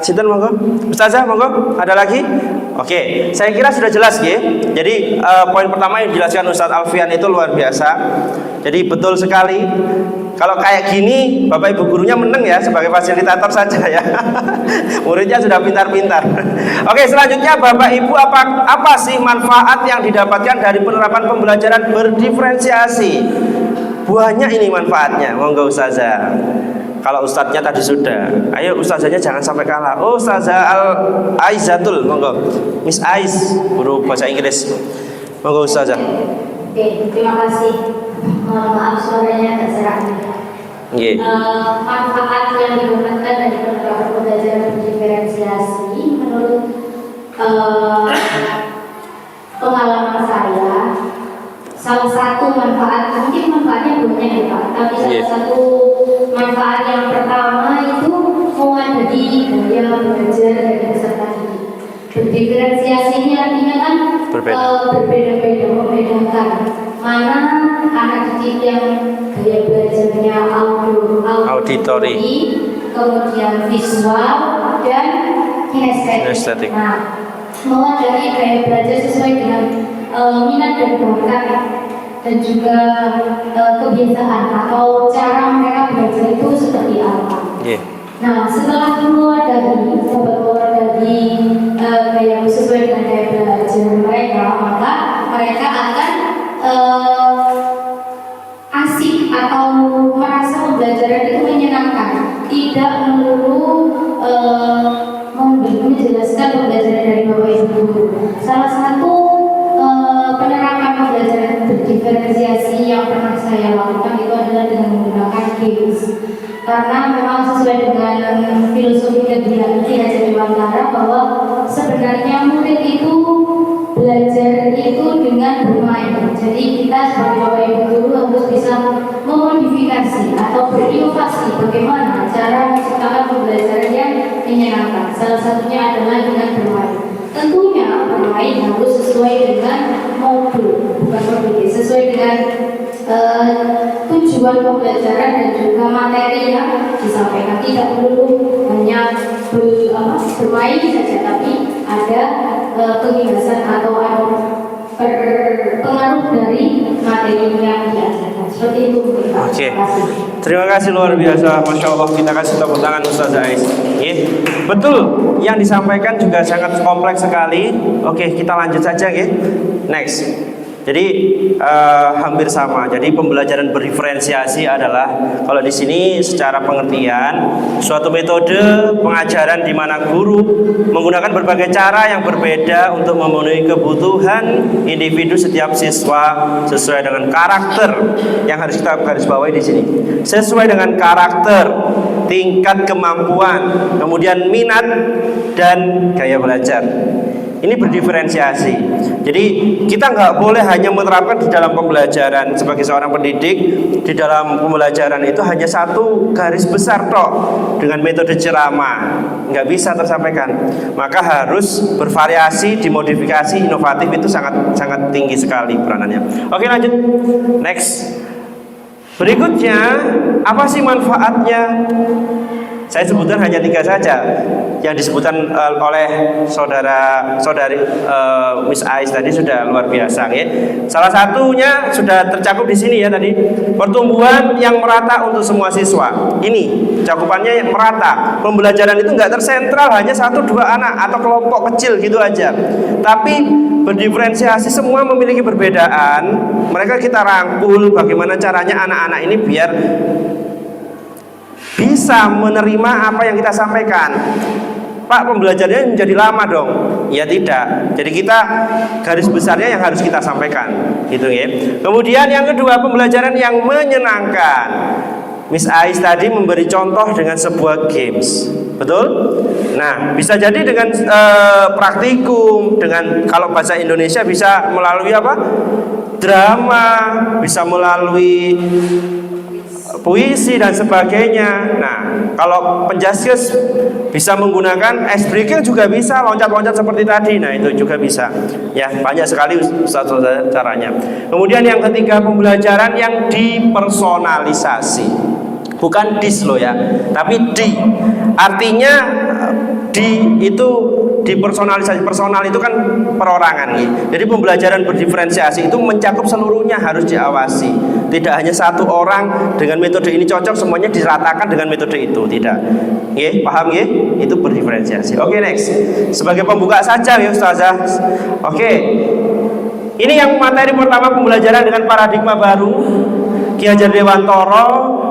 Sinten monggo, Ustazah monggo, ada lagi? Oke, saya kira sudah jelas ya. Jadi poin pertama yang dijelaskan Ustadz Alfian itu luar biasa. Jadi betul sekali. Kalau kayak gini, Bapak Ibu gurunya menang ya sebagai fasilitator saja ya. Muridnya sudah pintar-pintar. Oke, selanjutnya Bapak Ibu apa sih manfaat yang didapatkan dari penerapan pembelajaran berdiferensiasi? Banyak ini manfaatnya. Monggo Ustazah. Kalau ustadznya tadi sudah, ayo ustazahnya jangan sampai kalah. Oh, Ustazah Aizatul, monggo. Miss Ais, guru bahasa Inggris. Monggo Ustazah. Oke, terima kasih. Mohon maaf suaranya terserak. Nggih. Manfaat yang didapatkan dari penerapan pembelajaran berdiferensiasi menurut pengalaman saya, salah satu manfaat, mungkin manfaatnya banyak ya Pak, tapi salah satu manfaat yang pertama itu memadai gaya belajar dari peserta didik. Berdiferensiasi ini artinya kan berbeda-beda, membedakan mana anak didik yang gaya belajarnya auditori, kemudian visual dan kinestetik. Nah, memadai gaya belajar sesuai dengan minat dan bakat dan juga kebiasaan atau cara mereka belajar itu seperti apa. Nah, setelah keluar dari gaya sesuai dengan gaya belajar mereka, maka mereka akan asik atau merasa pembelajaran itu menyenangkan, tidak melulu menjelaskan pembelajaran dari Bapak Ibu guru. Salah satu penerapan pembelajaran berdiferensiasi yang pernah saya lakukan itu adalah dengan menggunakan games, karena memang sesuai dengan filosofi Ki Hajar Dewantara bahwa sebenarnya murid itu belajar itu dengan bermain. Jadi kita sebagai bapak ibu guru harus bisa memodifikasi atau berinovasi bagaimana cara menciptakan pembelajaran yang menyenangkan. Salah satunya adalah dengan bermain. Tentunya bermain harus sesuai dengan modul, bukan modul, sesuai dengan tujuan pembelajaran dan juga materi yang disampaikan. Tidak perlu hanya bermain saja, tapi ada penjelasan atau pengaruh dari materi yang diajarkan. Seperti itu. Oke. Terima kasih luar biasa, Masya Allah. Kita kasih tepuk tangan Ustazah Ais. Betul, yang disampaikan juga sangat kompleks sekali. Oke, kita lanjut saja, next. Jadi hampir sama. Jadi pembelajaran berdiferensiasi adalah kalau di sini secara pengertian suatu metode pengajaran di mana guru menggunakan berbagai cara yang berbeda untuk memenuhi kebutuhan individu setiap siswa sesuai dengan karakter yang harus kita garis bawahi di sini. Sesuai dengan karakter, tingkat kemampuan, kemudian minat dan gaya belajar. Ini berdiferensiasi. Jadi kita nggak boleh hanya menerapkan di dalam pembelajaran sebagai seorang pendidik. Di dalam pembelajaran itu hanya satu garis besar tok dengan metode ceramah, nggak bisa tersampaikan. Maka harus bervariasi, dimodifikasi, inovatif. Itu sangat tinggi sekali peranannya. Oke, lanjut next. Berikutnya, apa sih manfaatnya? Saya sebutkan hanya 3 saja yang disebutkan oleh saudari Miss Ais tadi sudah luar biasa, ya. Salah satunya sudah tercakup di sini ya tadi, pertumbuhan yang merata untuk semua siswa. Ini cakupannya merata. Pembelajaran itu nggak tersentral hanya 1-2 anak atau kelompok kecil gitu aja, tapi berdiferensiasi, semua memiliki perbedaan. Mereka kita rangkul bagaimana caranya anak-anak ini biar bisa menerima apa yang kita sampaikan. Pak, pembelajarannya menjadi lama dong. Ya tidak. Jadi kita garis besarnya yang harus kita sampaikan, gitu ya. Kemudian yang kedua, pembelajaran yang menyenangkan. Miss Ais tadi memberi contoh dengan sebuah games, betul? Nah, bisa jadi dengan praktikum, dengan kalau bahasa Indonesia bisa melalui apa? Drama, bisa melalui puisi dan sebagainya. Nah, kalau penjaskes bisa menggunakan ice breaking juga bisa, loncat-loncat seperti tadi. Nah, itu juga bisa. Ya, banyak sekali caranya. Kemudian yang ketiga, pembelajaran yang dipersonalisasi. Bukan dis loh ya, tapi di. Artinya di itu dipersonalisasi. Personal itu kan perorangan ya. Jadi pembelajaran berdiferensiasi itu mencakup seluruhnya, harus diawasi. Tidak hanya satu orang dengan metode ini cocok semuanya diratakan dengan metode itu, tidak. Nggih, paham nggih? Itu berdiferensiasi. Oke, next. Sebagai pembuka saja ya Ustazah. Oke. Ini yang materi pertama, pembelajaran dengan paradigma baru. Ki Hajar Dewantoro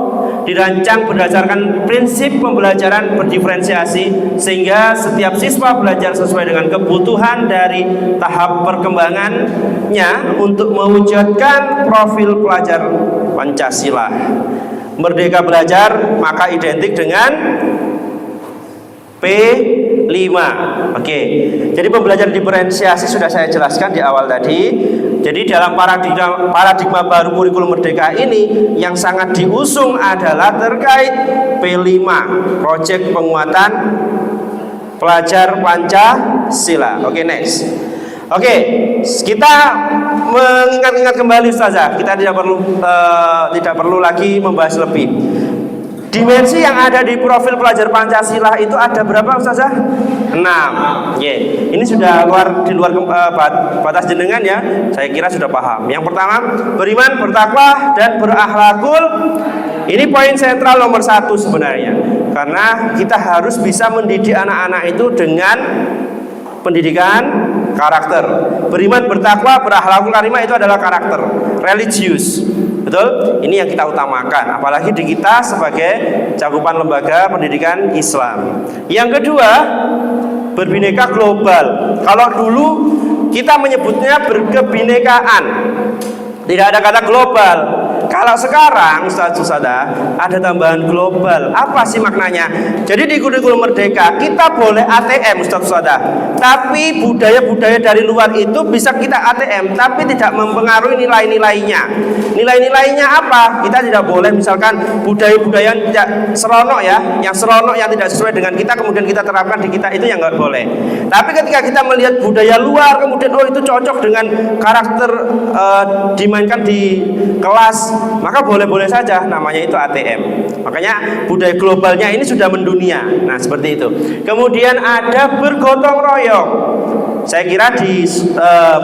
dirancang berdasarkan prinsip pembelajaran berdiferensiasi sehingga setiap siswa belajar sesuai dengan kebutuhan dari tahap perkembangannya untuk mewujudkan profil pelajar Pancasila. Merdeka belajar maka identik dengan P5. Oke. Jadi pembelajaran diferensiasi sudah saya jelaskan di awal tadi. Jadi dalam paradigma baru kurikulum merdeka ini yang sangat diusung adalah terkait P5, proyek penguatan pelajar Pancasila. Oke, next. Oke, kita mengingat-ingat kembali Ustazah. Kita tidak perlu lagi membahas lebih. Dimensi yang ada di profil pelajar Pancasila itu ada berapa Ustazah? 6. Ini sudah di luar batas jenengan ya. Saya kira sudah paham. Yang pertama, beriman, bertakwa dan berakhlakul. Ini poin sentral nomor 1 sebenarnya. Karena kita harus bisa mendidik anak-anak itu dengan pendidikan karakter. Beriman, bertakwa, berakhlakul karimah itu adalah karakter religius. Betul? Ini yang kita utamakan, apalagi di kita sebagai cakupan lembaga pendidikan Islam. Yang kedua, berbineka global. Kalau dulu kita menyebutnya berkebinekaan, tidak ada kata global. kalau sekarang Ustaz ada tambahan global. Apa sih maknanya? Jadi di kurikulum Merdeka kita boleh ATM Ustaz, tapi budaya-budaya dari luar itu bisa kita ATM, tapi tidak mempengaruhi nilai-nilainya. Nilai-nilainya apa? Kita tidak boleh misalkan budaya-budaya yang tidak seronok ya, yang seronok yang tidak sesuai dengan kita kemudian kita terapkan di kita, itu yang nggak boleh. Tapi ketika kita melihat budaya luar kemudian itu cocok dengan karakter dimainkan di kelas, maka boleh-boleh saja, namanya itu ATM. Makanya budaya globalnya ini sudah mendunia. Nah seperti itu. Kemudian ada bergotong royong. Saya kira di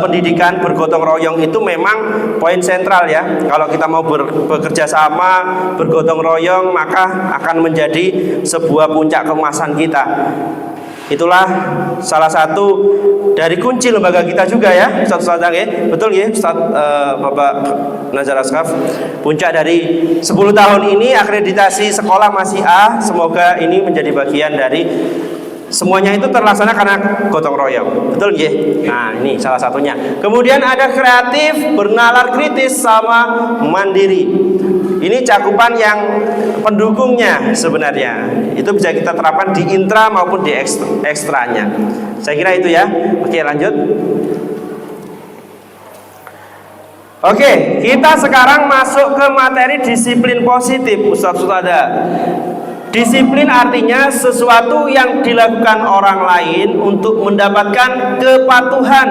pendidikan bergotong royong itu memang poin sentral ya. Kalau kita mau bekerja sama, bergotong royong, maka akan menjadi sebuah puncak keemasan kita. Itulah salah satu dari kunci lembaga kita juga ya, Ustaz ya. Betul ya, Ustaz Bapak Nazar Asqaf. Puncak dari 10 tahun ini akreditasi sekolah masih A. Semoga ini menjadi bagian dari semuanya itu terlaksana karena gotong royong. Betul nggih? Nah, ini salah satunya. Kemudian ada kreatif, bernalar kritis sama mandiri. Ini cakupan yang pendukungnya sebenarnya. Itu bisa kita terapkan di intra maupun di ekstranya. Saya kira itu ya. Oke, lanjut. Oke, kita sekarang masuk ke materi disiplin positif, Ustaz. Disiplin artinya sesuatu yang dilakukan orang lain untuk mendapatkan kepatuhan.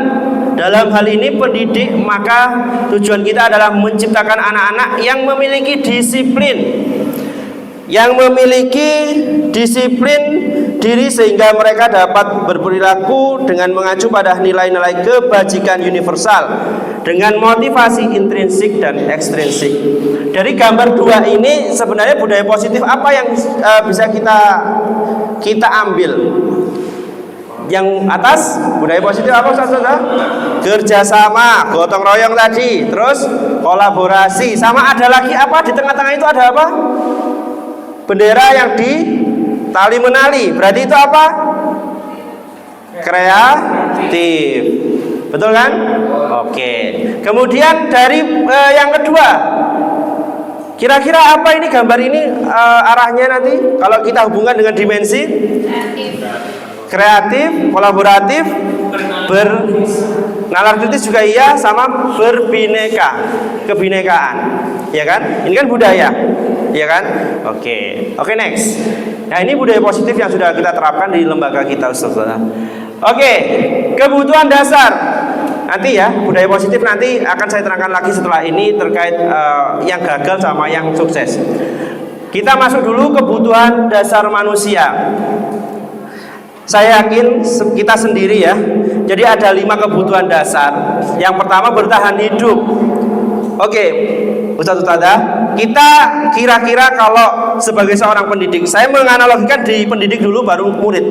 Dalam hal ini pendidik, maka tujuan kita adalah menciptakan anak-anak yang memiliki disiplin, diri sehingga mereka dapat berperilaku dengan mengacu pada nilai-nilai kebajikan universal dengan motivasi intrinsik dan ekstrinsik. Dari gambar 2 ini sebenarnya budaya positif apa yang bisa kita ambil? Yang atas budaya positif apa Ustaz? Kerjasama, gotong royong tadi, terus kolaborasi, sama ada lagi apa di tengah-tengah itu ada apa? Bendera yang di tali menali, berarti itu apa? Kreatif, betul kan? Oke. Kemudian dari yang kedua, kira-kira apa ini gambar ini arahnya nanti kalau kita hubungkan dengan dimensi kreatif, kolaboratif, bernalar kritis juga iya, sama berbineka, kebinekaan, ya kan? Ini kan budaya, ya kan? Oke, next. Nah ini budaya positif yang sudah kita terapkan di lembaga kita, Ustaz. Oke, kebutuhan dasar. Nanti ya, budaya positif nanti akan saya terangkan lagi setelah ini terkait yang gagal sama yang sukses. Kita masuk dulu kebutuhan dasar manusia. Saya yakin kita sendiri ya. Jadi ada 5 kebutuhan dasar. Yang pertama bertahan hidup. Oke, Ustazah, kita kira-kira kalau sebagai seorang pendidik, saya menganalogikan di pendidik dulu baru murid.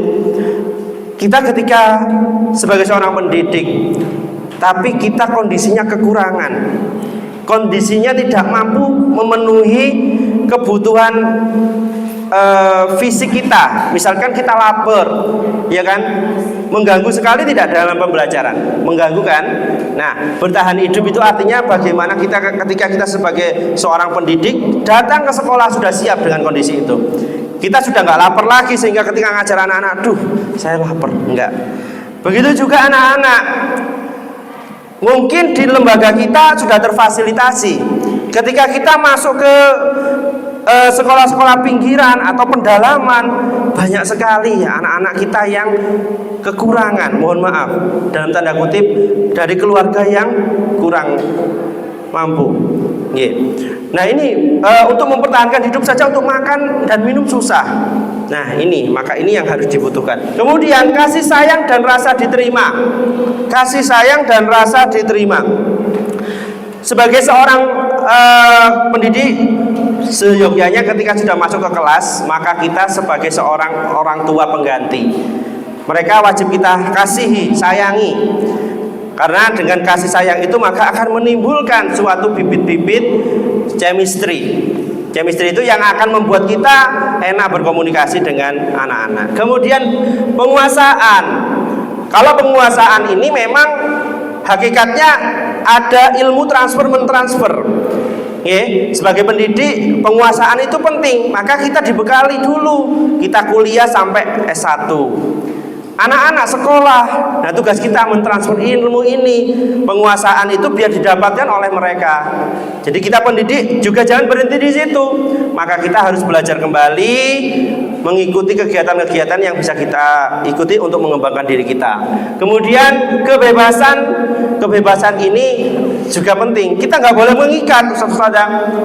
Kita ketika sebagai seorang pendidik, tapi kita kondisinya kekurangan, kondisinya tidak mampu memenuhi kebutuhan fisik kita, misalkan kita lapar, ya kan, mengganggu sekali tidak dalam pembelajaran, mengganggu kan. Nah, bertahan hidup itu artinya bagaimana kita ketika kita sebagai seorang pendidik datang ke sekolah sudah siap dengan kondisi itu. Kita sudah nggak lapar lagi sehingga ketika ngajar anak-anak, duh, saya lapar, enggak. Begitu juga anak-anak. Mungkin di lembaga kita sudah terfasilitasi. Ketika kita masuk ke sekolah-sekolah pinggiran atau pendalaman, banyak sekali ya anak-anak kita yang kekurangan, mohon maaf dalam tanda kutip, dari keluarga yang kurang mampu. Nah ini untuk mempertahankan hidup saja, untuk makan dan minum susah. Nah ini, maka ini yang harus dibutuhkan. Kemudian kasih sayang dan rasa diterima. Kasih sayang dan rasa diterima. Sebagai seorang pendidik, seyogyanya ketika sudah masuk ke kelas, maka kita sebagai seorang orang tua pengganti, mereka wajib kita kasihi, sayangi. Karena dengan kasih sayang itu maka akan menimbulkan suatu bibit-bibit chemistry. Chemistry itu yang akan membuat kita enak berkomunikasi dengan anak-anak. Kemudian penguasaan. Kalau penguasaan ini memang hakikatnya ada ilmu transfer mentransfer. sebagai pendidik, penguasaan itu penting. Maka kita dibekali dulu. Kita kuliah sampai S1. Anak-anak sekolah. Nah, tugas kita mentransfer ilmu ini, penguasaan itu biar didapatkan oleh mereka. Jadi kita pendidik juga jangan berhenti di situ. Maka kita harus belajar kembali, mengikuti kegiatan-kegiatan yang bisa kita ikuti untuk mengembangkan diri kita. Kemudian kebebasan ini juga penting. Kita nggak boleh mengikat, Ustaz.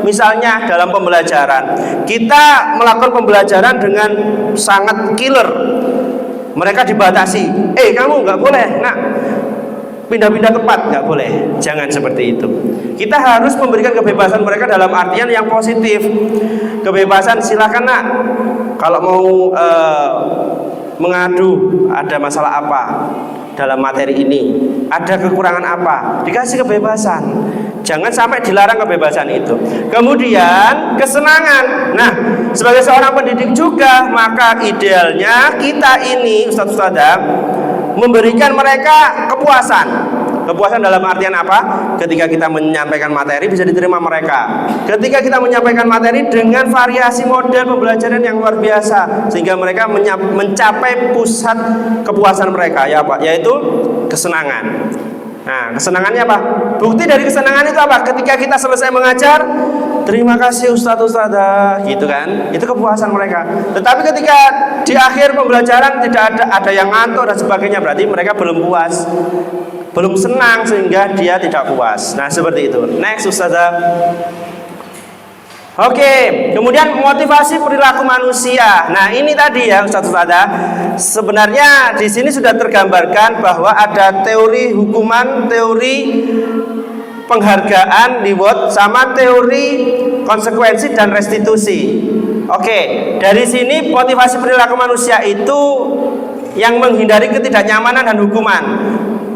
Misalnya dalam pembelajaran, kita melakukan pembelajaran dengan sangat killer. Mereka dibatasi, kamu nggak boleh, pindah-pindah tempat, nggak boleh. Jangan seperti itu. Kita harus memberikan kebebasan mereka dalam artian yang positif. Kebebasan, silakan kalau mau mengadu, ada masalah apa dalam materi ini, ada kekurangan apa, dikasih kebebasan. Jangan sampai dilarang kebebasan itu. Kemudian kesenangan. Nah, sebagai seorang pendidik juga, maka idealnya kita ini Ustaz-Ustazah memberikan mereka kepuasan. Kepuasan dalam artian apa? Ketika kita menyampaikan materi bisa diterima mereka. Ketika kita menyampaikan materi dengan variasi model pembelajaran yang luar biasa, sehingga mereka mencapai pusat kepuasan mereka, yaitu kesenangan. Nah, kesenangannya apa? Bukti dari kesenangan itu apa? Ketika kita selesai mengajar, terima kasih Ustaz-Ustazah, gitu kan? Itu kepuasan mereka. Tetapi ketika di akhir pembelajaran tidak ada yang ngantuk dan sebagainya, berarti mereka belum puas, belum senang, sehingga dia tidak puas. Nah, seperti itu. Next, Ustazah. Oke, kemudian motivasi perilaku manusia. Nah, ini tadi ya Ustaz-Ustazah. Sebenarnya di sini sudah tergambarkan bahwa ada teori hukuman, teori penghargaan, reward, sama teori konsekuensi dan restitusi. Oke, dari sini motivasi perilaku manusia itu yang menghindari ketidaknyamanan dan hukuman.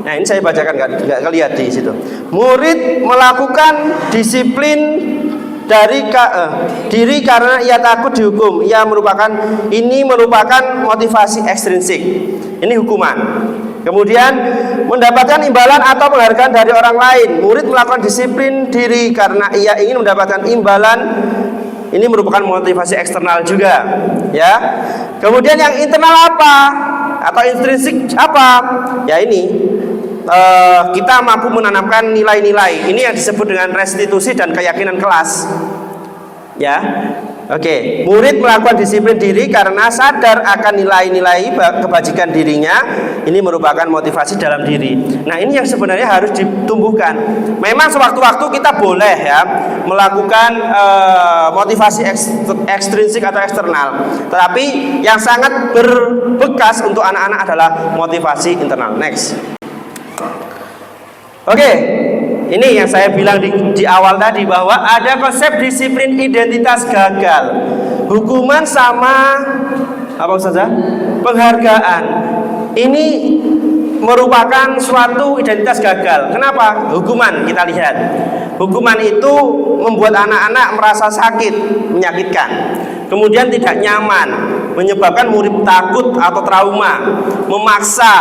Nah, ini saya bacakan, nggak kelihatan di situ. Murid melakukan disiplin dari diri karena ia takut dihukum. Ini merupakan motivasi ekstrinsik. Ini hukuman. Kemudian mendapatkan imbalan atau penghargaan dari orang lain. Murid melakukan disiplin diri karena ia ingin mendapatkan imbalan. Ini merupakan motivasi eksternal juga, ya. Kemudian yang internal apa? Atau intrinsik apa? Ya ini. Kita mampu menanamkan nilai-nilai. Ini yang disebut dengan restitusi dan keyakinan kelas. Ya. Oke, murid melakukan disiplin diri karena sadar akan nilai-nilai kebajikan dirinya. Ini merupakan motivasi dalam diri. Nah, ini yang sebenarnya harus ditumbuhkan. Memang sewaktu-waktu kita boleh ya melakukan motivasi ekstrinsik atau eksternal. Tetapi yang sangat berbekas untuk anak-anak adalah motivasi internal. Next. Oke, ini yang saya bilang di awal tadi bahwa ada konsep disiplin identitas gagal. Hukuman sama apa Ustazah? Penghargaan. Ini merupakan suatu identitas gagal. Kenapa? Hukuman, kita lihat. Hukuman itu membuat anak-anak merasa sakit, menyakitkan. Kemudian tidak nyaman, menyebabkan murid takut atau trauma, memaksa.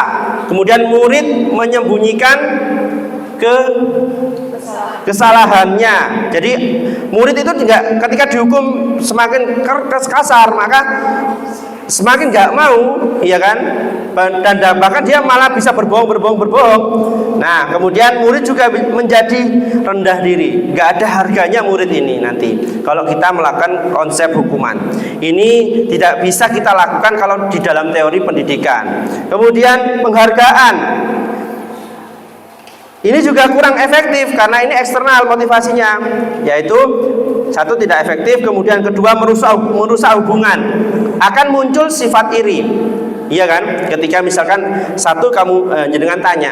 Kemudian murid menyembunyikan kesalahannya. Jadi murid itu tidak, ketika dihukum semakin kasar, maka semakin nggak mau, iya kan? Dan bahkan dia malah bisa berbohong. Nah, kemudian murid juga menjadi rendah diri. Nggak ada harganya murid ini nanti kalau kita melakukan konsep hukuman. Ini tidak bisa kita lakukan kalau di dalam teori pendidikan. Kemudian penghargaan. Ini juga kurang efektif karena ini eksternal motivasinya, yaitu satu, tidak efektif, kemudian kedua merusak hubungan. Akan muncul sifat iri. Iya kan? Ketika misalkan satu kamu jenengan tanya,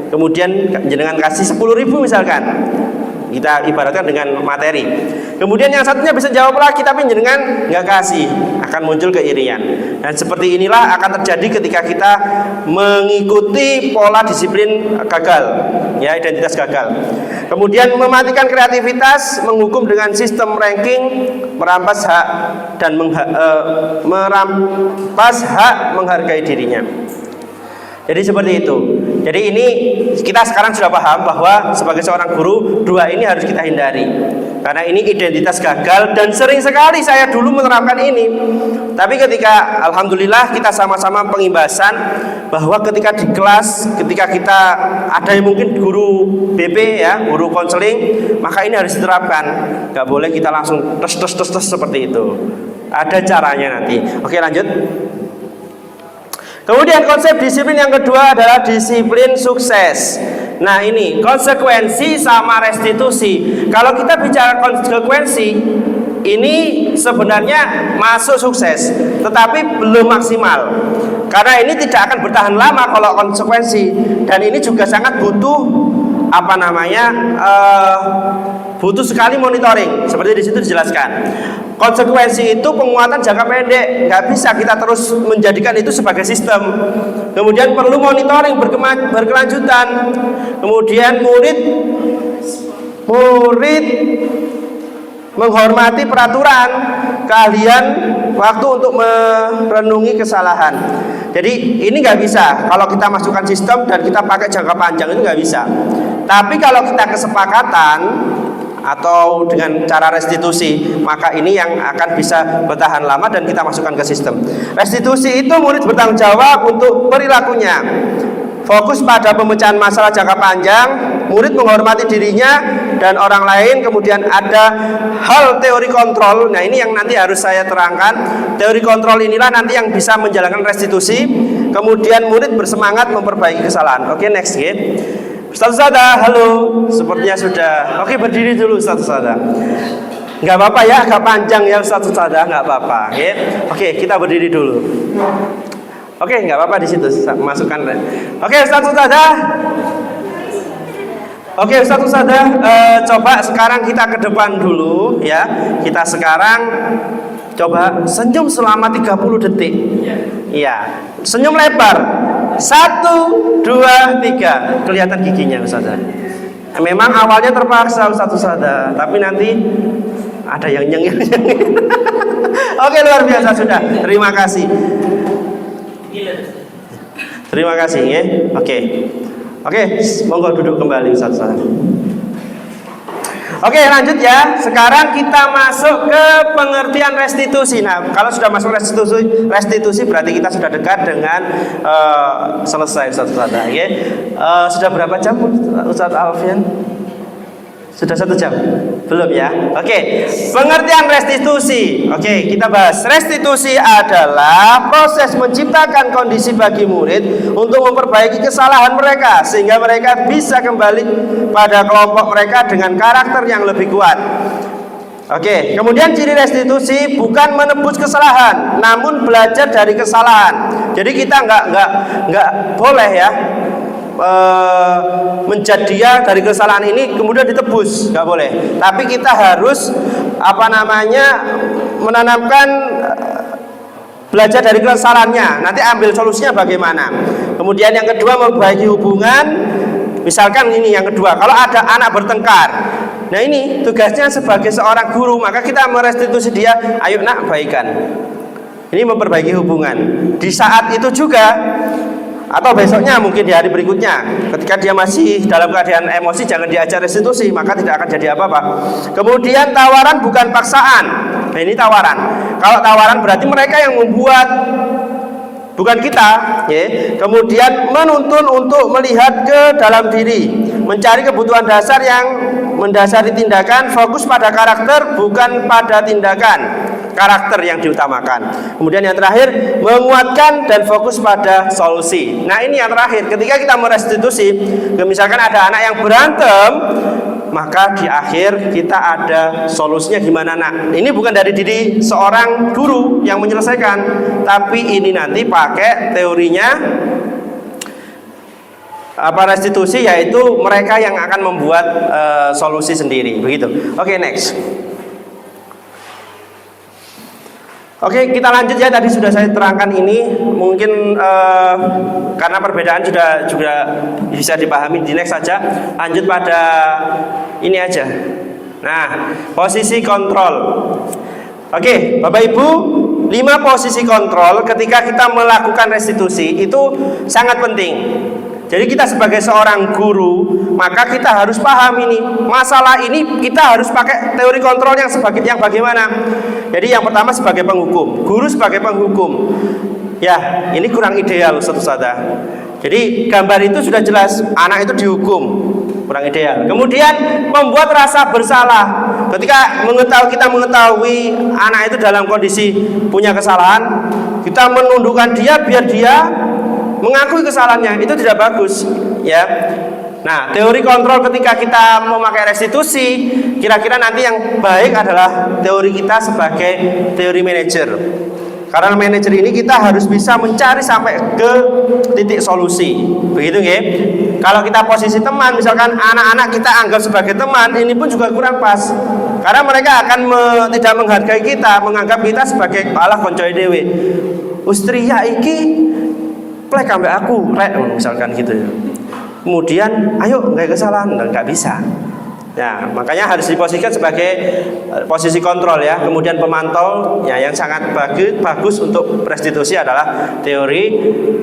kemudian jenengan kasih 10.000 misalkan. Kita ibaratkan dengan materi. Kemudian yang satunya bisa jawab lagi tapi jenengan nggak kasih, akan muncul keirian. Dan seperti inilah akan terjadi ketika kita mengikuti pola disiplin gagal, ya, identitas gagal. Kemudian mematikan kreativitas, menghukum dengan sistem ranking, merampas hak dan merampas hak menghargai dirinya. Jadi seperti itu. Jadi ini kita sekarang sudah paham bahwa sebagai seorang guru, dua ini harus kita hindari. Karena ini identitas gagal dan sering sekali saya dulu menerapkan ini. Tapi ketika alhamdulillah kita sama-sama pengimbasan bahwa ketika di kelas, ketika kita ada yang mungkin guru BP ya, guru konseling, maka ini harus diterapkan. Gak boleh kita langsung tes seperti itu. Ada caranya nanti. Oke, lanjut. Kemudian konsep disiplin yang kedua adalah disiplin sukses. Nah ini konsekuensi sama restitusi. Kalau kita bicara konsekuensi, ini sebenarnya masuk sukses, tetapi belum maksimal. Karena ini tidak akan bertahan lama kalau konsekuensi. Dan ini juga sangat butuh butuh sekali monitoring. Seperti di situ dijelaskan. Konsekuensi itu penguatan jangka pendek, nggak bisa kita terus menjadikan itu sebagai sistem. Kemudian perlu monitoring berkelanjutan. Kemudian murid menghormati peraturan, keahlian waktu untuk merenungi kesalahan. Jadi ini nggak bisa kalau kita masukkan sistem dan kita pakai jangka panjang, itu nggak bisa. Tapi kalau kita kesepakatan atau dengan cara restitusi, maka ini yang akan bisa bertahan lama dan kita masukkan ke sistem. Restitusi itu murid bertanggung jawab untuk perilakunya, fokus pada pemecahan masalah jangka panjang, murid menghormati dirinya dan orang lain. Kemudian ada hal teori kontrol. Nah ini yang nanti harus saya terangkan. Teori kontrol inilah nanti yang bisa menjalankan restitusi. Kemudian murid bersemangat memperbaiki kesalahan. Oke, next ya. Ustaz Sada, halo. Sepertinya sudah. Oke, berdiri dulu Ustaz Sada. Nggak apa-apa ya, agak panjang ya Ustaz Sada, nggak apa-apa. Ya. Oke, kita berdiri dulu. Oke, nggak apa-apa di situ masukkan. Oke, Ustaz Sada. Oke, Ustaz Sada, coba sekarang kita ke depan dulu ya. Kita sekarang coba senyum selama 30 detik. Iya, senyum lebar. 1, 2, 3. Kelihatan giginya Ustaz. Memang awalnya terpaksa Ustaz Sada, tapi nanti ada yang nyengir-nyengir. Oke, luar biasa sudah. Terima kasih. Terima kasih ya. Oke, monggo duduk kembali Ustaz. Oke, lanjut ya. Sekarang kita masuk ke pengertian restitusi. Nah, kalau sudah masuk restitusi berarti kita sudah dekat dengan selesai Ustaz ya. Sudah berapa jam Ustaz Alfian? Sudah 1 jam? Belum ya? Oke, pengertian restitusi. Oke, kita bahas. Restitusi adalah proses menciptakan kondisi bagi murid untuk memperbaiki kesalahan mereka sehingga mereka bisa kembali pada kelompok mereka dengan karakter yang lebih kuat. Oke, kemudian ciri restitusi bukan menebus kesalahan, namun belajar dari kesalahan. Jadi kita nggak boleh ya menjadi dari kesalahan ini kemudian ditebus, nggak boleh. Tapi kita harus menanamkan belajar dari kesalahannya. Nanti ambil solusinya bagaimana. Kemudian yang kedua, memperbaiki hubungan. Misalkan ini yang kedua, kalau ada anak bertengkar, nah ini tugasnya sebagai seorang guru, maka kita merestitusi dia. Ayo nak, baikan. Ini memperbaiki hubungan. Di saat itu juga atau besoknya mungkin di hari berikutnya, ketika dia masih dalam keadaan emosi, jangan diajar restitusi, maka tidak akan jadi apa-apa. Kemudian tawaran bukan paksaan. Nah ini tawaran. Kalau tawaran berarti mereka yang membuat, bukan kita ya. Kemudian menuntun untuk melihat ke dalam diri, mencari kebutuhan dasar yang mendasari tindakan, fokus pada karakter bukan pada tindakan. Karakter yang diutamakan. Kemudian yang terakhir, menguatkan dan fokus pada solusi. Nah ini yang terakhir, ketika kita merestitusi, misalkan ada anak yang berantem, maka di akhir kita ada solusinya gimana nak. Ini bukan dari diri seorang guru yang menyelesaikan, tapi ini nanti pakai teorinya restitusi, yaitu mereka yang akan membuat solusi sendiri, begitu. Oke, next. Oke, kita lanjut ya. Tadi sudah saya terangkan ini, mungkin karena perbedaan sudah juga bisa dipahami. Di next saja, lanjut pada ini aja. Nah, posisi kontrol. Oke, Bapak Ibu, 5 posisi kontrol ketika kita melakukan restitusi itu sangat penting. Jadi kita sebagai seorang guru, maka kita harus paham ini. Masalah ini kita harus pakai teori kontrol yang bagaimana? Jadi yang pertama sebagai penghukum, guru sebagai penghukum. Ya, ini kurang ideal Ustaz. Jadi gambar itu sudah jelas, anak itu dihukum, kurang ideal. Kemudian membuat rasa bersalah. Ketika kita mengetahui anak itu dalam kondisi punya kesalahan, kita menundukkan dia biar dia mengakui kesalahannya, itu tidak bagus, ya. Nah, teori kontrol ketika kita memakai restitusi, kira-kira nanti yang baik adalah teori kita sebagai teori manajer. Karena manajer ini kita harus bisa mencari sampai ke titik solusi. Begitu nggih? Kalau kita posisi teman, misalkan anak-anak kita anggap sebagai teman, ini pun juga kurang pas. Karena mereka akan tidak menghargai kita, menganggap kita sebagai alah koncoe dhewe. Ustria iki plek ambek aku, rek misalkan gitu ya. Kemudian ayo nggak kesalahan, nggak bisa. Ya, makanya harus diposisikan sebagai posisi kontrol ya. Kemudian pemantau ya, yang sangat bagus untuk restitusi adalah teori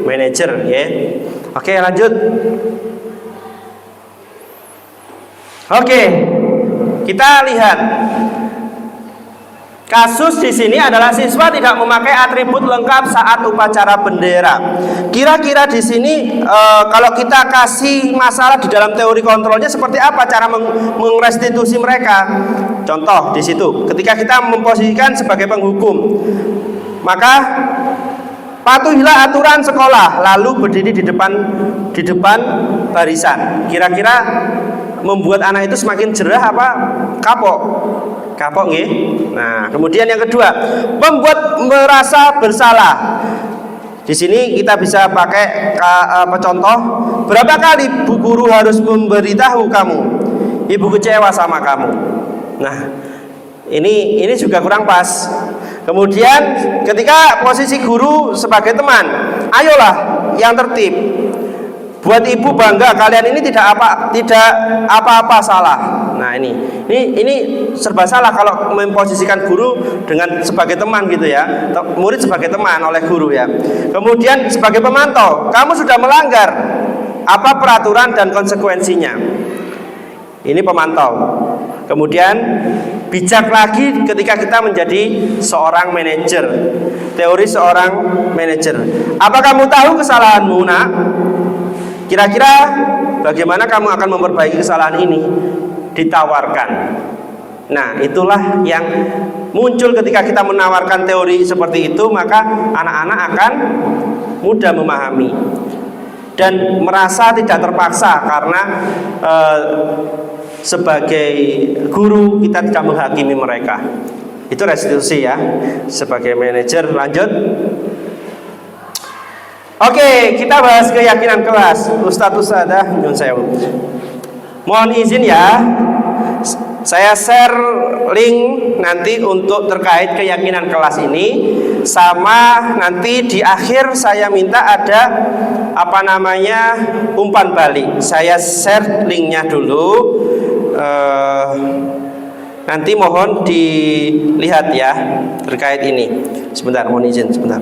manajer ya. Oke, lanjut. Oke. Kita lihat kasus di sini adalah siswa tidak memakai atribut lengkap saat upacara bendera. Kira-kira di sini kalau kita kasih masalah di dalam teori kontrolnya seperti apa cara mengrestitusi mereka? Contoh di situ, ketika kita memposisikan sebagai penghukum, maka patuhilah aturan sekolah, lalu berdiri di depan barisan. Kira-kira membuat anak itu semakin jerah apa kapok? Kapok nggih. Nah, kemudian yang kedua, membuat merasa bersalah. Di sini kita bisa pakai contoh, berapa kali Bu Guru harus memberitahu kamu, Ibu kecewa sama kamu. Nah, ini juga kurang pas. Kemudian ketika posisi guru sebagai teman, ayolah yang tertib. Buat ibu bangga, kalian ini tidak apa-apa salah. Nah ini serba salah kalau memposisikan guru dengan sebagai teman gitu ya, murid sebagai teman oleh guru ya. Kemudian sebagai pemantau, kamu sudah melanggar apa peraturan dan konsekuensinya. Ini pemantau. Kemudian bijak lagi ketika kita menjadi seorang manajer. Teori seorang manajer. Apa kamu tahu kesalahanmu, Nak? Kira-kira bagaimana kamu akan memperbaiki kesalahan ini? Ditawarkan. Nah, itulah yang muncul ketika kita menawarkan teori seperti itu, maka anak-anak akan mudah memahami dan merasa tidak terpaksa karena sebagai guru kita tidak menghakimi mereka. Itu restitusi ya, sebagai manajer. Lanjut. Oke, kita bahas keyakinan kelas. Ustadzah nyun sewu. Mohon izin ya, saya share link nanti untuk terkait keyakinan kelas ini. Sama nanti di akhir saya minta ada umpan balik. Saya share linknya dulu. Nanti mohon dilihat ya terkait ini. Sebentar, mohon izin sebentar.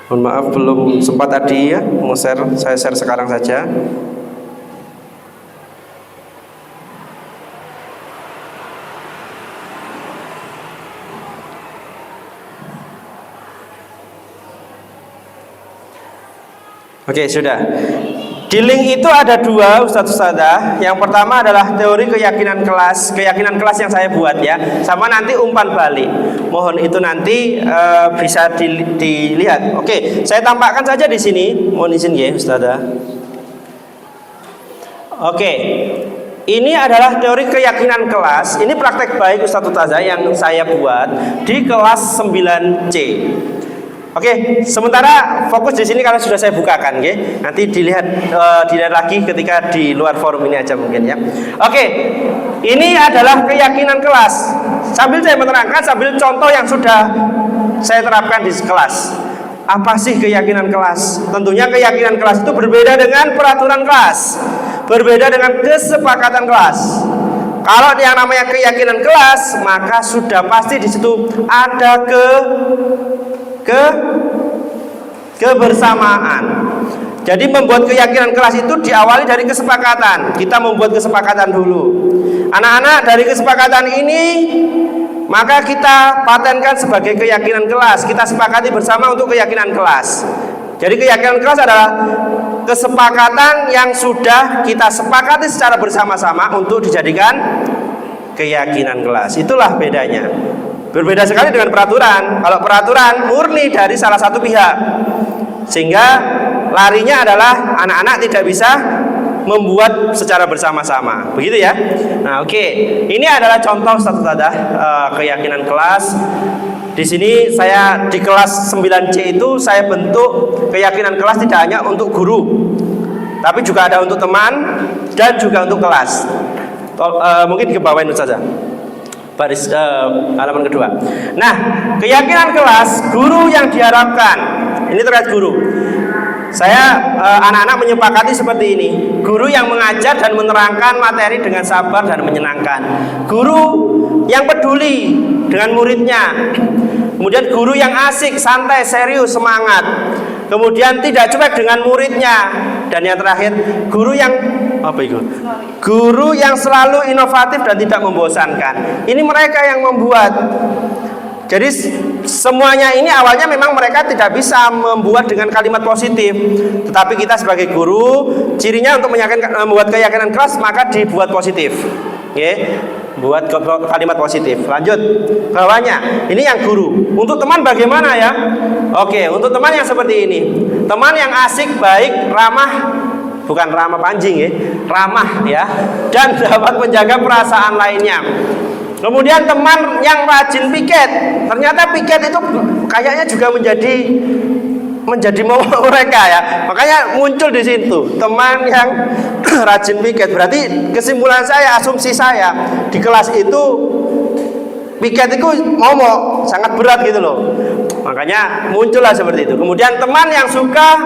Mohon maaf belum sempat tadi ya mau share, saya share sekarang saja. Oke, sudah. Di link itu ada dua Ustadzah. Yang pertama adalah teori keyakinan kelas yang saya buat ya. Sama nanti umpan balik. Mohon itu nanti bisa dilihat. Oke, saya tampakkan saja di sini. Mohon izin ya Ustadzah. Oke. Ini adalah teori keyakinan kelas. Ini praktek baik Ustadzah yang saya buat di kelas 9C. Oke, sementara fokus di sini karena sudah saya bukakan, oke. Nanti dilihat lagi ketika di luar forum ini aja mungkin ya. Oke, ini adalah keyakinan kelas. Sambil saya menerangkan, sambil contoh yang sudah saya terapkan di kelas. Apa sih keyakinan kelas? Tentunya keyakinan kelas itu berbeda dengan peraturan kelas, berbeda dengan kesepakatan kelas. Kalau yang namanya keyakinan kelas, maka sudah pasti di situ ada kebersamaan. Jadi membuat keyakinan kelas itu diawali dari kesepakatan. Kita membuat kesepakatan dulu. Anak-anak, dari kesepakatan ini maka kita patenkan sebagai keyakinan kelas. Kita sepakati bersama untuk keyakinan kelas. Jadi keyakinan kelas adalah kesepakatan yang sudah kita sepakati secara bersama-sama untuk dijadikan keyakinan kelas. Itulah bedanya. Berbeda sekali dengan peraturan. Kalau peraturan murni dari salah satu pihak, sehingga larinya adalah anak-anak tidak bisa membuat secara bersama-sama, begitu ya. Nah, oke. Ini adalah contoh satu keyakinan kelas. Di sini saya di kelas 9C itu saya bentuk keyakinan kelas tidak hanya untuk guru, tapi juga ada untuk teman dan juga untuk kelas. Mungkin kebawain saja. Baris halaman kedua. Nah, keyakinan kelas guru yang diharapkan. Ini terkait guru. Saya anak-anak menyepakati seperti ini. Guru yang mengajar dan menerangkan materi dengan sabar dan menyenangkan. Guru yang peduli dengan muridnya. Kemudian guru yang asik, santai, serius, semangat. Kemudian tidak cuek dengan muridnya. Dan yang terakhir, guru yang apa itu? Guru yang selalu inovatif dan tidak membosankan. Ini mereka yang membuat. Jadi semuanya ini awalnya memang mereka tidak bisa membuat dengan kalimat positif. Tetapi kita sebagai guru, cirinya untuk membuat keyakinan kelas maka dibuat positif. Oke, buat kalimat positif. Lanjut, bawahnya. Ini yang guru. Untuk teman bagaimana ya? Oke, untuk teman yang seperti ini. Teman yang asik, baik, ramah, bukan ramah pancing ya, ramah ya, dan dapat menjaga perasaan lainnya. Kemudian teman yang rajin piket. Ternyata piket itu kayaknya juga menjadi mereka ya. Makanya muncul di situ teman yang rajin piket. Berarti kesimpulan saya, asumsi saya di kelas itu piket itu momok, sangat berat gitu loh. Makanya muncullah seperti itu. Kemudian teman yang suka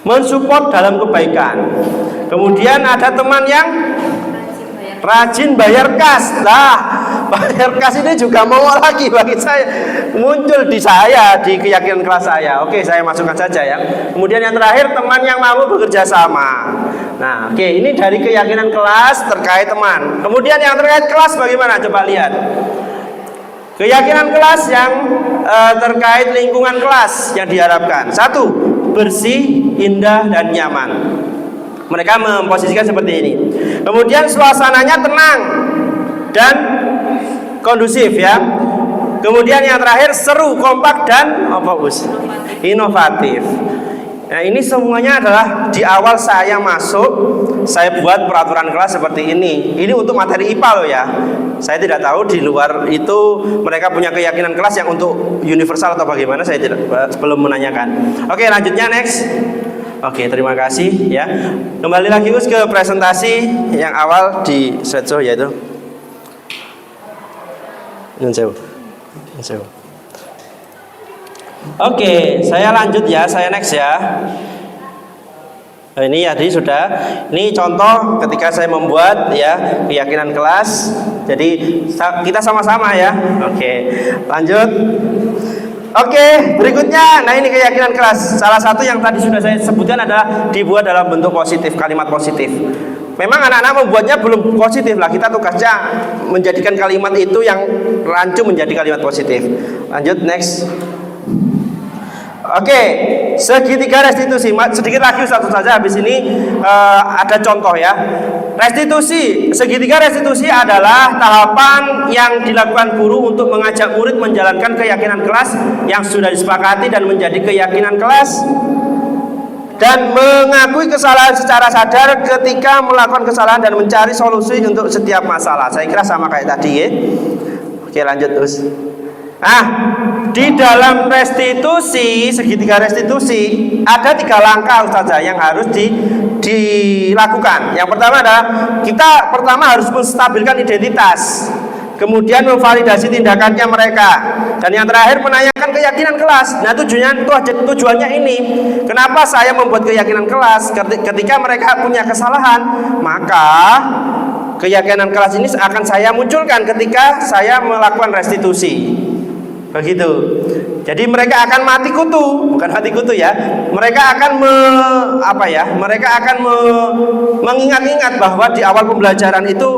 mensupport dalam kebaikan. Kemudian ada teman yang rajin bayar kas. Lah, bayar kas ini juga mau lagi bagi saya. Muncul di saya, di keyakinan kelas saya. Oke, saya masukkan saja ya. Kemudian yang terakhir, teman yang mau bekerja sama. Nah, oke, ini dari keyakinan kelas terkait teman. Kemudian yang terkait kelas bagaimana? Coba lihat. Keyakinan kelas yang terkait lingkungan kelas yang diharapkan. 1. Bersih, indah, dan nyaman. Mereka memposisikan seperti ini. Kemudian suasananya tenang dan kondusif ya. Kemudian yang terakhir seru, kompak, dan inovatif. Nah, ini semuanya adalah di awal saya masuk, saya buat peraturan kelas seperti ini. Ini untuk materi IPA loh ya. Saya tidak tahu di luar itu mereka punya keyakinan kelas yang untuk universal atau bagaimana, saya belum menanyakan. Oke, lanjutnya next. Oke, terima kasih ya. Kembali lagi ke presentasi yang awal di slideshow yaitu Oke, saya lanjut ya, saya next ya. Nah, ini tadi sudah. Ini contoh ketika saya membuat ya keyakinan kelas. Jadi kita sama-sama ya. Oke, lanjut. Oke, berikutnya, nah ini keyakinan kelas. Salah satu yang tadi sudah saya sebutkan adalah dibuat dalam bentuk positif, kalimat positif. Memang anak-anak membuatnya belum positif lah. Kita tugasnya menjadikan kalimat itu yang rancu menjadi kalimat positif. Lanjut, next. Oke, segitiga restitusi. Sedikit lagi satu saja, habis ini ada contoh ya. Restitusi, segitiga restitusi adalah tahapan yang dilakukan guru untuk mengajak murid menjalankan keyakinan kelas yang sudah disepakati dan menjadi keyakinan kelas, dan mengakui kesalahan secara sadar ketika melakukan kesalahan dan mencari solusi untuk setiap masalah. Saya kira sama kayak tadi ya. Oke, lanjut terus. Nah, di dalam restitusi, segitiga restitusi ada 3 langkah Ustazah yang harus dilakukan. Yang pertama adalah kita pertama harus menstabilkan identitas, kemudian memvalidasi tindakannya mereka, dan yang terakhir menanyakan keyakinan kelas. Nah, tujuannya ini. Kenapa saya membuat keyakinan kelas? Ketika mereka punya kesalahan, maka keyakinan kelas ini akan saya munculkan ketika saya melakukan restitusi. Begitu. Jadi mereka akan mati kutu, bukan mati kutu ya. Mereka akan Mereka akan mengingat-ingat bahwa di awal pembelajaran itu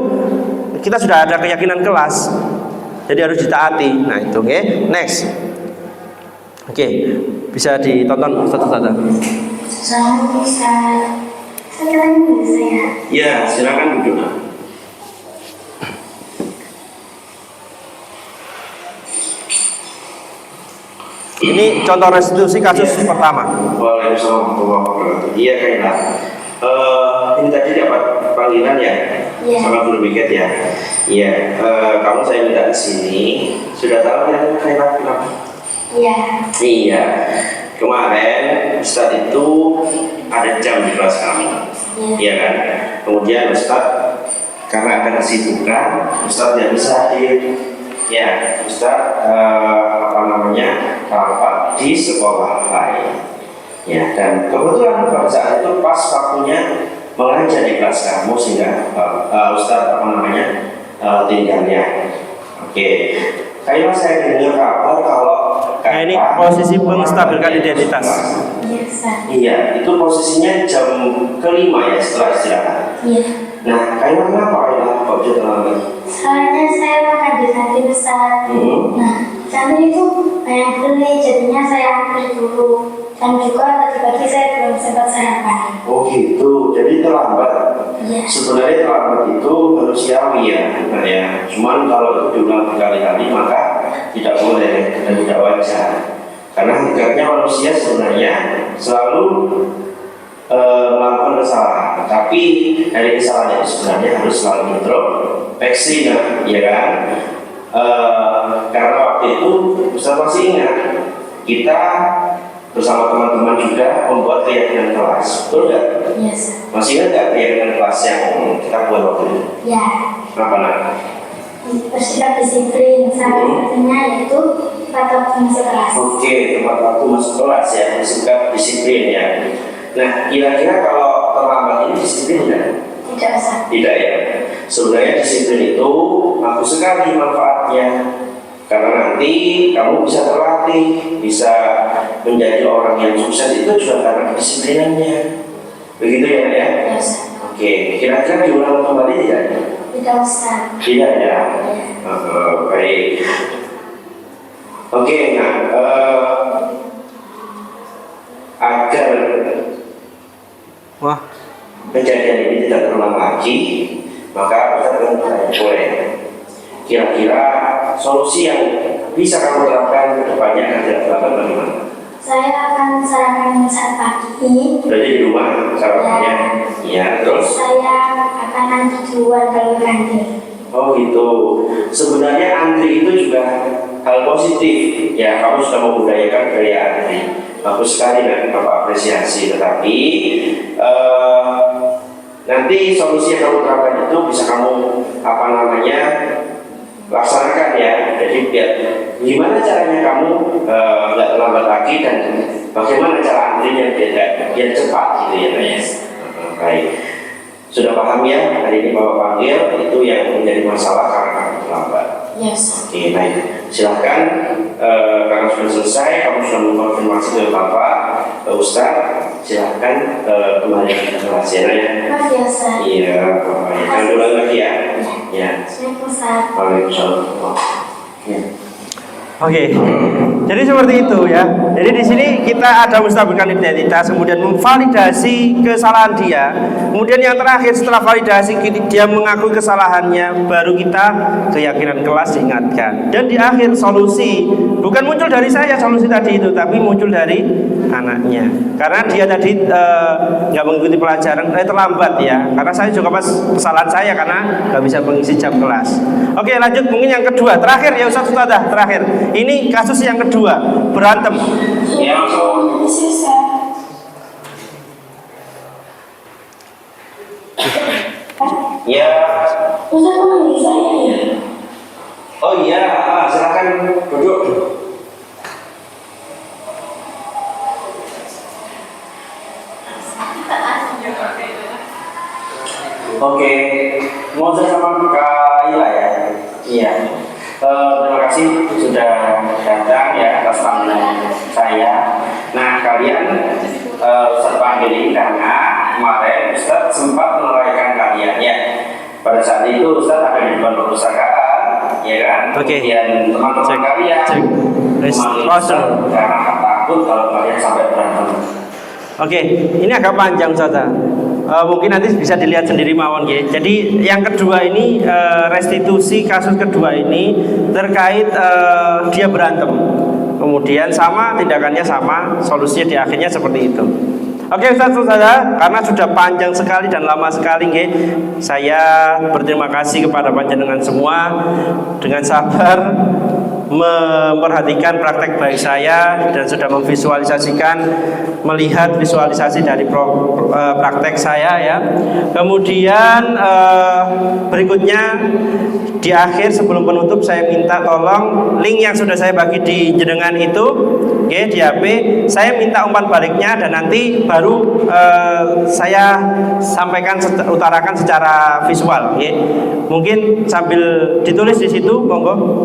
kita sudah ada keyakinan kelas. Jadi harus ditaati. Nah, itu oke. Next. Oke, bisa ditonton satu-satu. Saya bisa sekarang bisa ya. Ya, silakan duduk. Ini contoh restitusi kasus pertama. Waalaikumsalam warahmatullahi wabarakatuh. Iya Kaila. Ini tadi dapat panggilan ya, sama guru Biket ya. Iya. Kamu saya minta ke sini. Sudah tahu ya Kaila kenapa? Iya. Iya. Kemarin Ustadz itu ada jam di kelas kami. Iya kan. Kemudian Ustadz karena ada kesibukan, Ustadz tidak bisa hadir. Ya, Ustadz rapat di sekolah lain. Ya, dan kebetulan pada saat itu pas waktunya mengajar di kelas kamu sehingga Ustadz tinggalnya. Oke. Kayaknya saya dengar kabar kalau Nah, ini posisi menstabilkan identitas. Iya, itu posisinya jam kelima ya setelah istirahat. Iya. Nah, kayaknya kenapa kok bisa terlambat? Soalnya saya makan di kantin besar. Nah, kantin itu banyak beli, jadinya saya antri dulu. Dan juga tadi pagi saya belum sempat sarapan. Oh gitu, jadi terlambat. Iya. Sebenarnya terlambat itu manusiawi ya, nah ya. Cuman kalau itu diulang berkali-kali maka tidak boleh dan tidak wajar. Karena hakikatnya manusia sebenarnya selalu melakukan kesalahan, tapi dari kesalahan itu sebenarnya harus selalu introspeksi, ya kan? Karena waktu itu Ustaz masih ingat kita bersama teman-teman juga membuat keyakinan kelas, betul nggak? Yes. Masih ingat nggak keyakinan kelas yang kita buat waktu itu? Ya. Apa nak? Bersikap disiplin, salah satunya yaitu pada waktu masuk kelas. Oke, tepat waktu masuk kelas ya, bersikap disiplin ya. Nah, kira-kira kalau terlambat ini disiplin nggak? Tidak usah. Tidak ya. Sebenarnya disiplin itu bagus sekali manfaatnya. Karena nanti kamu bisa terlatih, bisa menjadi orang yang sukses itu juga karena kedisiplinannya. Begitu ya, Nak, ya? Tidak usah. Oke, kira-kira diulang kembali tidak? Tidak usah. Tidak ya. Baik. Oke, nah agar kejadian ini tidak terulang lagi, maka kita akan mulai. Kira-kira solusi yang bisa kamu terapkan ke depannya akan tidak terlambat bagaimana? Saya akan sarapan saat pagi. Berarti di rumah sarapannya? Iya, terus? Saya akan nanti duluan kalau kantin. Oh gitu. Sebenarnya antri itu juga hal positif. Ya, kamu sudah membudayakan gaya antri. Bagus sekali dan Bapak apresiasi. Tetapi nanti solusi yang kamu terapkan itu bisa kamu laksanakan ya. Jadi gimana caranya kamu nggak terlambat lagi dan bagaimana cara antrinya biar cepat gitu ya, Mas. Baik. Sudah paham ya, hari ini Bapak panggil itu yang menjadi masalah karena kamu terlambat. Yes. Oke, baik. Silahkan, karena sudah selesai, kamu sudah mengkonfirmasi ke Bapak, ke Ustadz. Silahkan kembali ke kelas ya. Terima kasih. Iya, Bapak. Jangan ulang lagi ya. Ya. Assalamualaikum. Waalaikumsalam. Ya. Oke, jadi seperti itu ya. Jadi di sini kita ada menstabilkan identitas, kemudian memvalidasi kesalahan dia. Kemudian yang terakhir setelah validasi dia mengakui kesalahannya, baru kita keyakinan kelas diingatkan. Dan di akhir solusi bukan muncul dari saya solusi tadi itu, tapi muncul dari anaknya. Karena dia tadi nggak mengikuti pelajaran, terlambat ya. Karena saya juga pas kesalahan saya karena nggak bisa mengisi jam kelas. Oke, lanjut mungkin yang kedua, terakhir ya Ustaz Ustadzah, terakhir. Ini kasus yang kedua, berantem. Ya, ya. Oh iya, silakan duduk. Oke, mau saya sama Kak Ila ya. Iya. Terima kasih sudah datang ya atas panggilan saya. Nah, kalian Ustaz panggil ini karena kemarin Ustaz sempat menuraikan kalian ya. Pada saat itu Ustaz ada di depan perpustakaan, ya kan? Oke. Kemudian teman-teman kalian memanggil Ustaz karena takut kalau kalian sampai berantem. Oke, ini agak panjang Ustaz. Mungkin nanti bisa dilihat sendiri mawon ya. Jadi yang kedua ini restitusi kasus kedua ini terkait dia berantem. Kemudian sama tindakannya sama, solusinya di akhirnya seperti itu. Oke Ustaz, karena sudah panjang sekali dan lama sekali nggih, saya berterima kasih kepada panjenengan semua dengan sabar memperhatikan praktek baik saya dan sudah memvisualisasikan, melihat visualisasi dari praktek saya ya. Kemudian berikutnya di akhir sebelum penutup saya minta tolong link yang sudah saya bagi di jenengan itu di HP, saya minta umpan baliknya dan nanti baru saya sampaikan utarakan secara visual mungkin sambil ditulis di situ, monggo.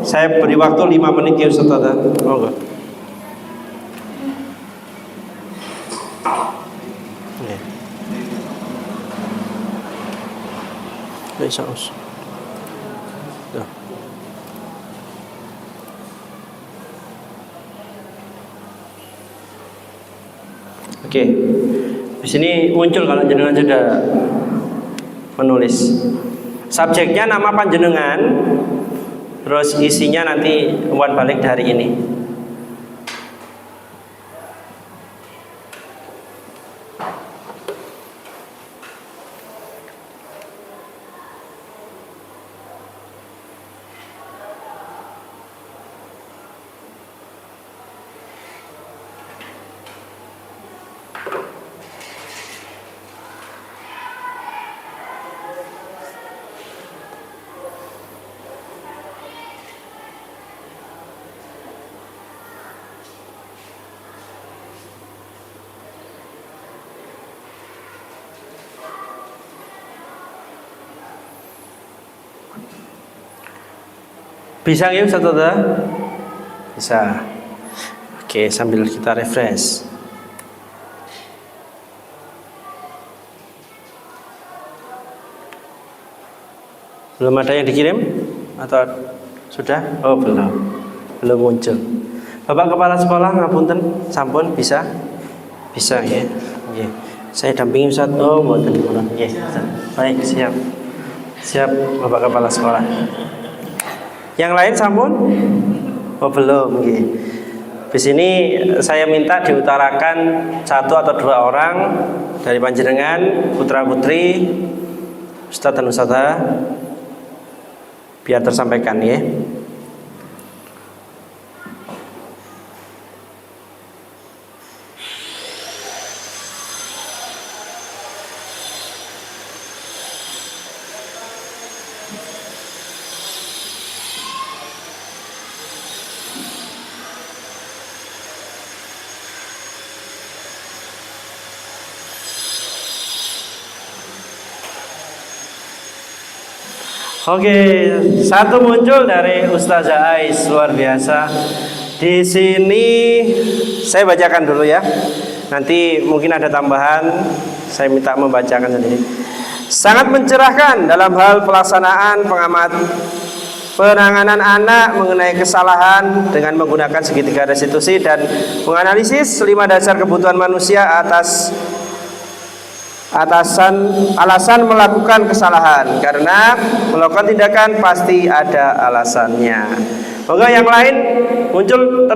Saya beri waktu 5 menit ya Ustaz. Monggo. Oke. Di sini muncul kalau jenengan sudah menulis. Subjeknya nama panjenengan, terus isinya nanti umpan balik dari ini. Bisa ya Ustaz? Bisa. Oke, sambil kita refresh. Belum ada yang dikirim? Atau sudah? Oh belum. Belum muncul. Bapak Kepala Sekolah ngapunten, sampun bisa? Bisa ya. Oke. Saya dampingi Ustaz. Oh, mboten. Nggih, baik, siap. Siap Bapak Kepala Sekolah. Yang lain sampun? Oh belum. Di sini saya minta diutarakan 1 atau 2 orang dari panjenengan, putra putri, Ustadz dan Ustadzah, biar tersampaikan ya. Oke, 1 muncul dari Ustazah Ais, luar biasa. Di sini saya bacakan dulu ya. Nanti mungkin ada tambahan, saya minta membacakan sendiri. Sangat mencerahkan dalam hal pelaksanaan penanganan anak mengenai kesalahan dengan menggunakan segitiga restitusi dan menganalisis 5 dasar kebutuhan manusia alasan melakukan kesalahan, karena melakukan tindakan pasti ada alasannya. Moga yang lain muncul.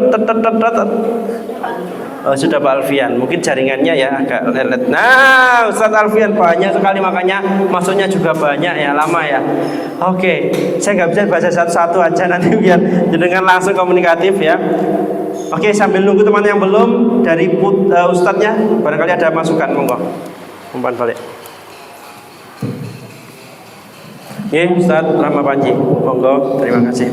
Oh, sudah Pak Alfian, mungkin jaringannya ya agak lelet. Nah, Ustadz Alfian banyak sekali, makanya masuknya juga banyak ya, lama ya. Oke, saya nggak bisa baca satu-satu aja, nanti biar jenengan langsung komunikatif ya. Oke, sambil nunggu teman yang belum dari Ustadznya, barangkali ada masukan, monggo. Umpan balik. Ya, Ustadz Rama Panji, monggo, terima kasih.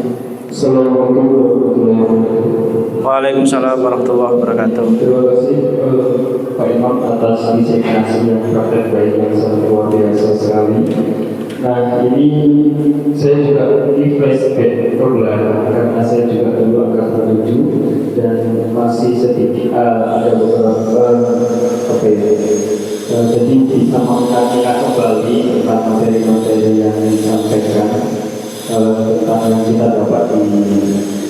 Assalamualaikum warahmatullahi wabarakatuh. Waalaikumsalam warahmatullahi wabarakatuh. Terima kasih Pak Imam atas diseminasi yang praktek baik yang sangat luar biasa sekali. Nah, ini saya juga di flashback ke belakang karena saya juga dulu agak tertuju dan masih sedikit ada beberapa jadi bisa mengingat kembali tentang materi-materi yang disampaikan tentang yang kita dapat di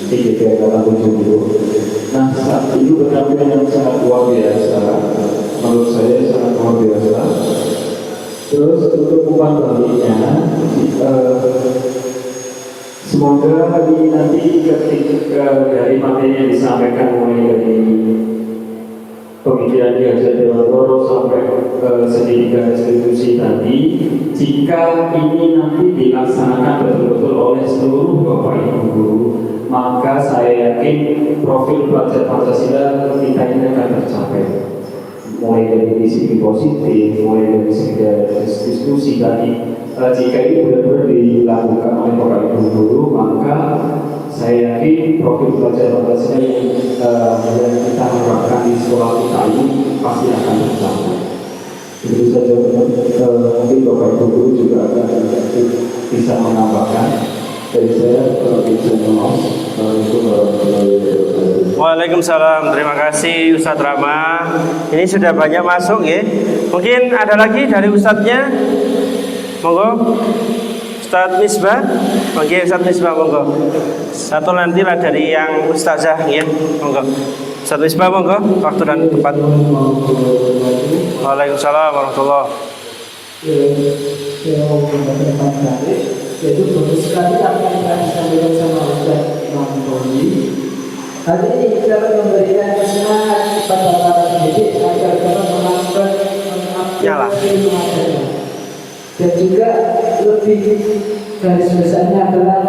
TGP Angkatan 70. Nah, saat ini penampilan yang sangat luar biasa, menurut saya sangat luar biasa. Terus untuk umpan baliknya, semoga ini nanti ketika dari materi yang disampaikan mulai dari pemikiran Ki Hajar Dewantoro sampai ke segi institusi tadi, jika ini nanti dilaksanakan betul-betul oleh seluruh Bapak Ibu guru, maka saya yakin profil pelajar Pancasila kita ini akan tercapai. Mulai dari disiplin positif, mulai dari segi diskusi tadi, jika ini benar-benar dilakukan oleh Bapak Ibu guru, maka saya yakin profil pelajar Pancasila yang kita harapkan di sekolah kita ini pasti akan tercapai. Itu saja, mungkin Bapak Ibu guru juga akan bisa menambahkan dari saya. Assalamualaikum warahmatullahi wabarakatuh. Waalaikumsalam, terima kasih Ustadz Rama. Ini sudah banyak masuk ya. Mungkin ada lagi dari Ustadznya, monggo. Ustadz Misbah, oke Ustadz Misbah monggo. Satu nantilah dari yang Ustazah ya, monggo. Ustadz Misbah monggo, waktu dan tempat. Waalaikumsalam warahmatullahi wabarakatuh. Yaitu bagus sekali apa yang telah disampaikan sama Ustaz Imam Boni. Hari ini kita akan memberikan semangat kepada para pendidik agar dapat melakukan pengabdian dan juga lebih garis besarnya adalah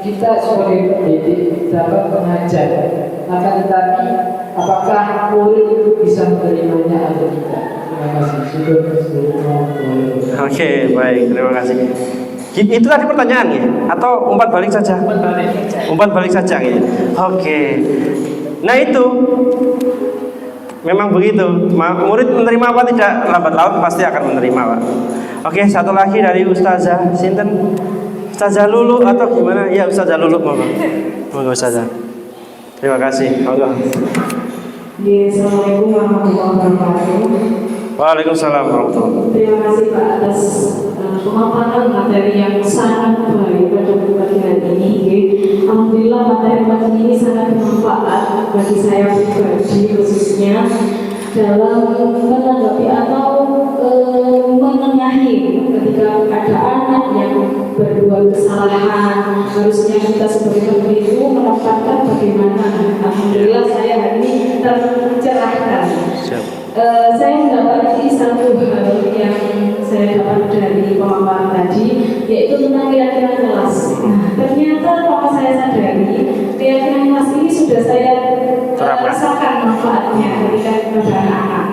kita sebagai pendidik dapat mengajar. Akan tetapi apakah murid itu bisa menerimanya atau tidak? Terima kasih. Oke, baik, terima kasih. Itu tadi pertanyaan ya? Atau umpan balik saja? Umpan balik saja ya? Oke. Nah itu memang begitu. Murid menerima apa tidak, lambat laun pasti akan menerima Pak. Oke, satu lagi dari Ustazah Sinten, Ustazah Lulu atau gimana? Ya Ustazah Lulu, monggo. Monggo Ustazah. Terima kasih. Monggo. Assalamualaikum warahmatullahi wabarakatuh. Waalaikumsalam warahmatullahi wabarakatuh. Terima kasih Pak atas pemaparan materi yang sangat baik pada pagi hari ini. Alhamdulillah materi pagi ini sangat bermanfaat bagi saya pribadi khususnya dalam menanggapi atau menengahi ketika ada anak yang berbuat kesalahan. Harusnya kita sebagai ibu menempatkan bagaimana. Alhamdulillah saya hari ini tercerahkan. Saya mendapati satu hal yang saya dapat dari pemaparan tadi, yaitu tentang keyakinan kelas. Nah, ternyata kalau saya sadari, keyakinan kelas ini sudah saya rasakan manfaatnya ketika kepada anak-anak.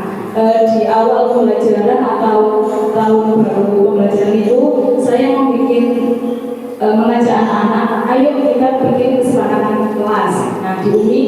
Di awal pembelajaran atau tahun baru pembelajaran itu, saya membuat mengajak anak-anak, ayo kita bikin kesepakatan kelas. Nah, di UMI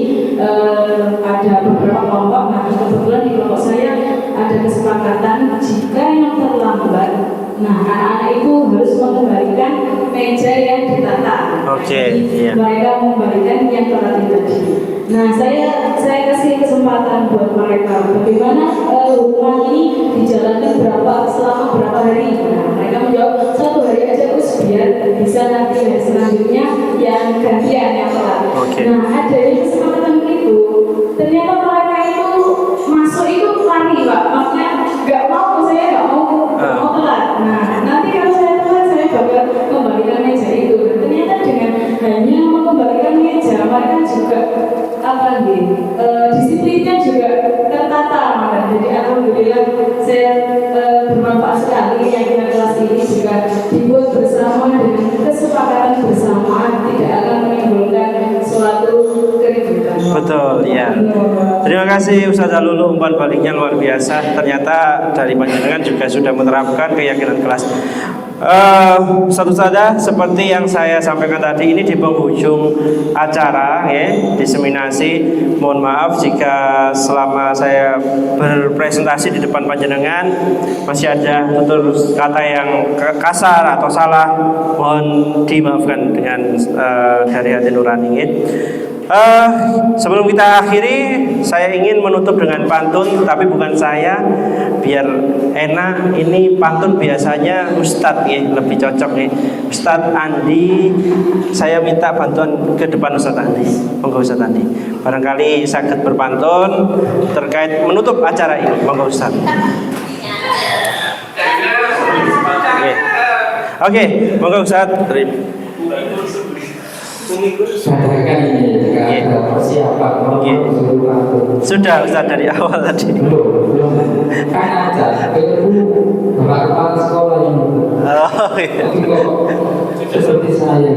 ada beberapa kelompok. Nah, kebetulan di kelompok saya ada kesepakatan jika yang terlambat, nah anak-anak itu harus mengembalikan meja yang ditata. Jadi mereka mengembalikan yang telat tadi. Nah, saya kasih kesempatan buat mereka bagaimana hukuman ini dijalankan selama berapa hari. Nah, mereka menjawab 1 hari aja terus biar bisa nanti hari selanjutnya yang gantian yang telat. Nah, ada yang kesempatan itu ternyata mereka itu masuk itu lari Pak, maksudnya nggak mau, saya nggak mau telat. Nah, nanti kalau saya telat saya bakal kembalikan meja itu. Nah, ternyata dengan hanya mengembalikan meja mereka juga disiplinnya juga tertata. Jadi alhamdulillah saya bermanfaat sekali yang kelas ini juga dibuat bersama dengan kesepakatan bersama, tidak akan menimbulkan suatu keributan. Betul ya. Terima kasih Ustazah Lulu, umpan baliknya luar biasa. Ternyata dari panjenengan juga sudah menerapkan keyakinan kelas. Satu saja seperti yang saya sampaikan tadi, ini di penghujung acara ya, diseminasi. Mohon maaf jika selama saya berpresentasi di depan panjenengan masih ada tutur kata yang kasar atau salah, mohon dimaafkan dengan dari hati nurani ya. Sebelum kita akhiri, saya ingin menutup dengan pantun, tapi bukan saya, biar enak. Ini pantun biasanya Ustadz ya, lebih cocok nih. Ustadz Andi, saya minta bantuan ke depan Ustadz Andi. Monggo Ustadz Andi. Barangkali sakit berpantun terkait menutup acara ini. Monggo Ustadz. Oke, monggo Ustadz. Sadarkan ini jika ada persiapan Sudah Ustaz dari awal tadi. belum kan aja bapak kepala sekolah yang Oh iya. seperti saya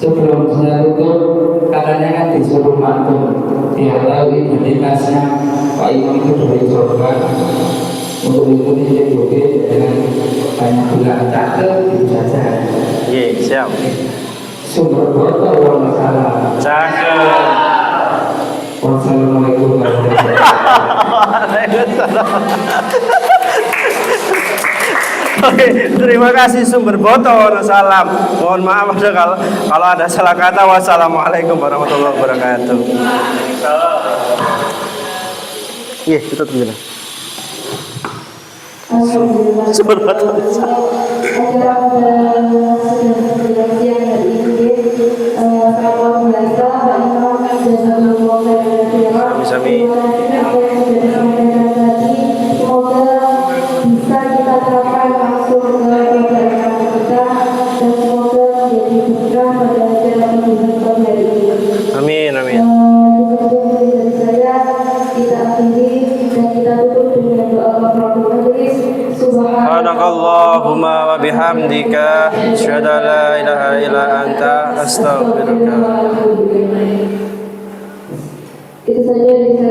sebelum saya tutup katanya kan disuruh mantu dia tahu identitasnya Pak Imam itu dari Jombang untuk mengikuti JOG dengan banyak bilang catat itu saja. Iya, siap. Sumber botol masalah. Cakep. Wassalamualaikum warahmatullahi Oke, terima kasih sumber botol. Salam. Mohon maaf ada kalau ada salah kata. Wassalamualaikum warahmatullahi wabarakatuh. Iya, kita tunggu. Sumber botol. Acara pada siang hari ini sangat luar biasa, Pak Imam dan semoga Sami. Semoga bisa kita terapkan langsung ke kehidupan kita dan semoga menjadi berkah pada jalan kehidupan hari ini. Amin, amin. Dari saya kita akhiri dan kita tutup dengan doa kafaratul majlis. Subhanakallahumma wa bihamdika asyhadu an la ilaha illa anta astaghfiruka. Itu saja dari saya.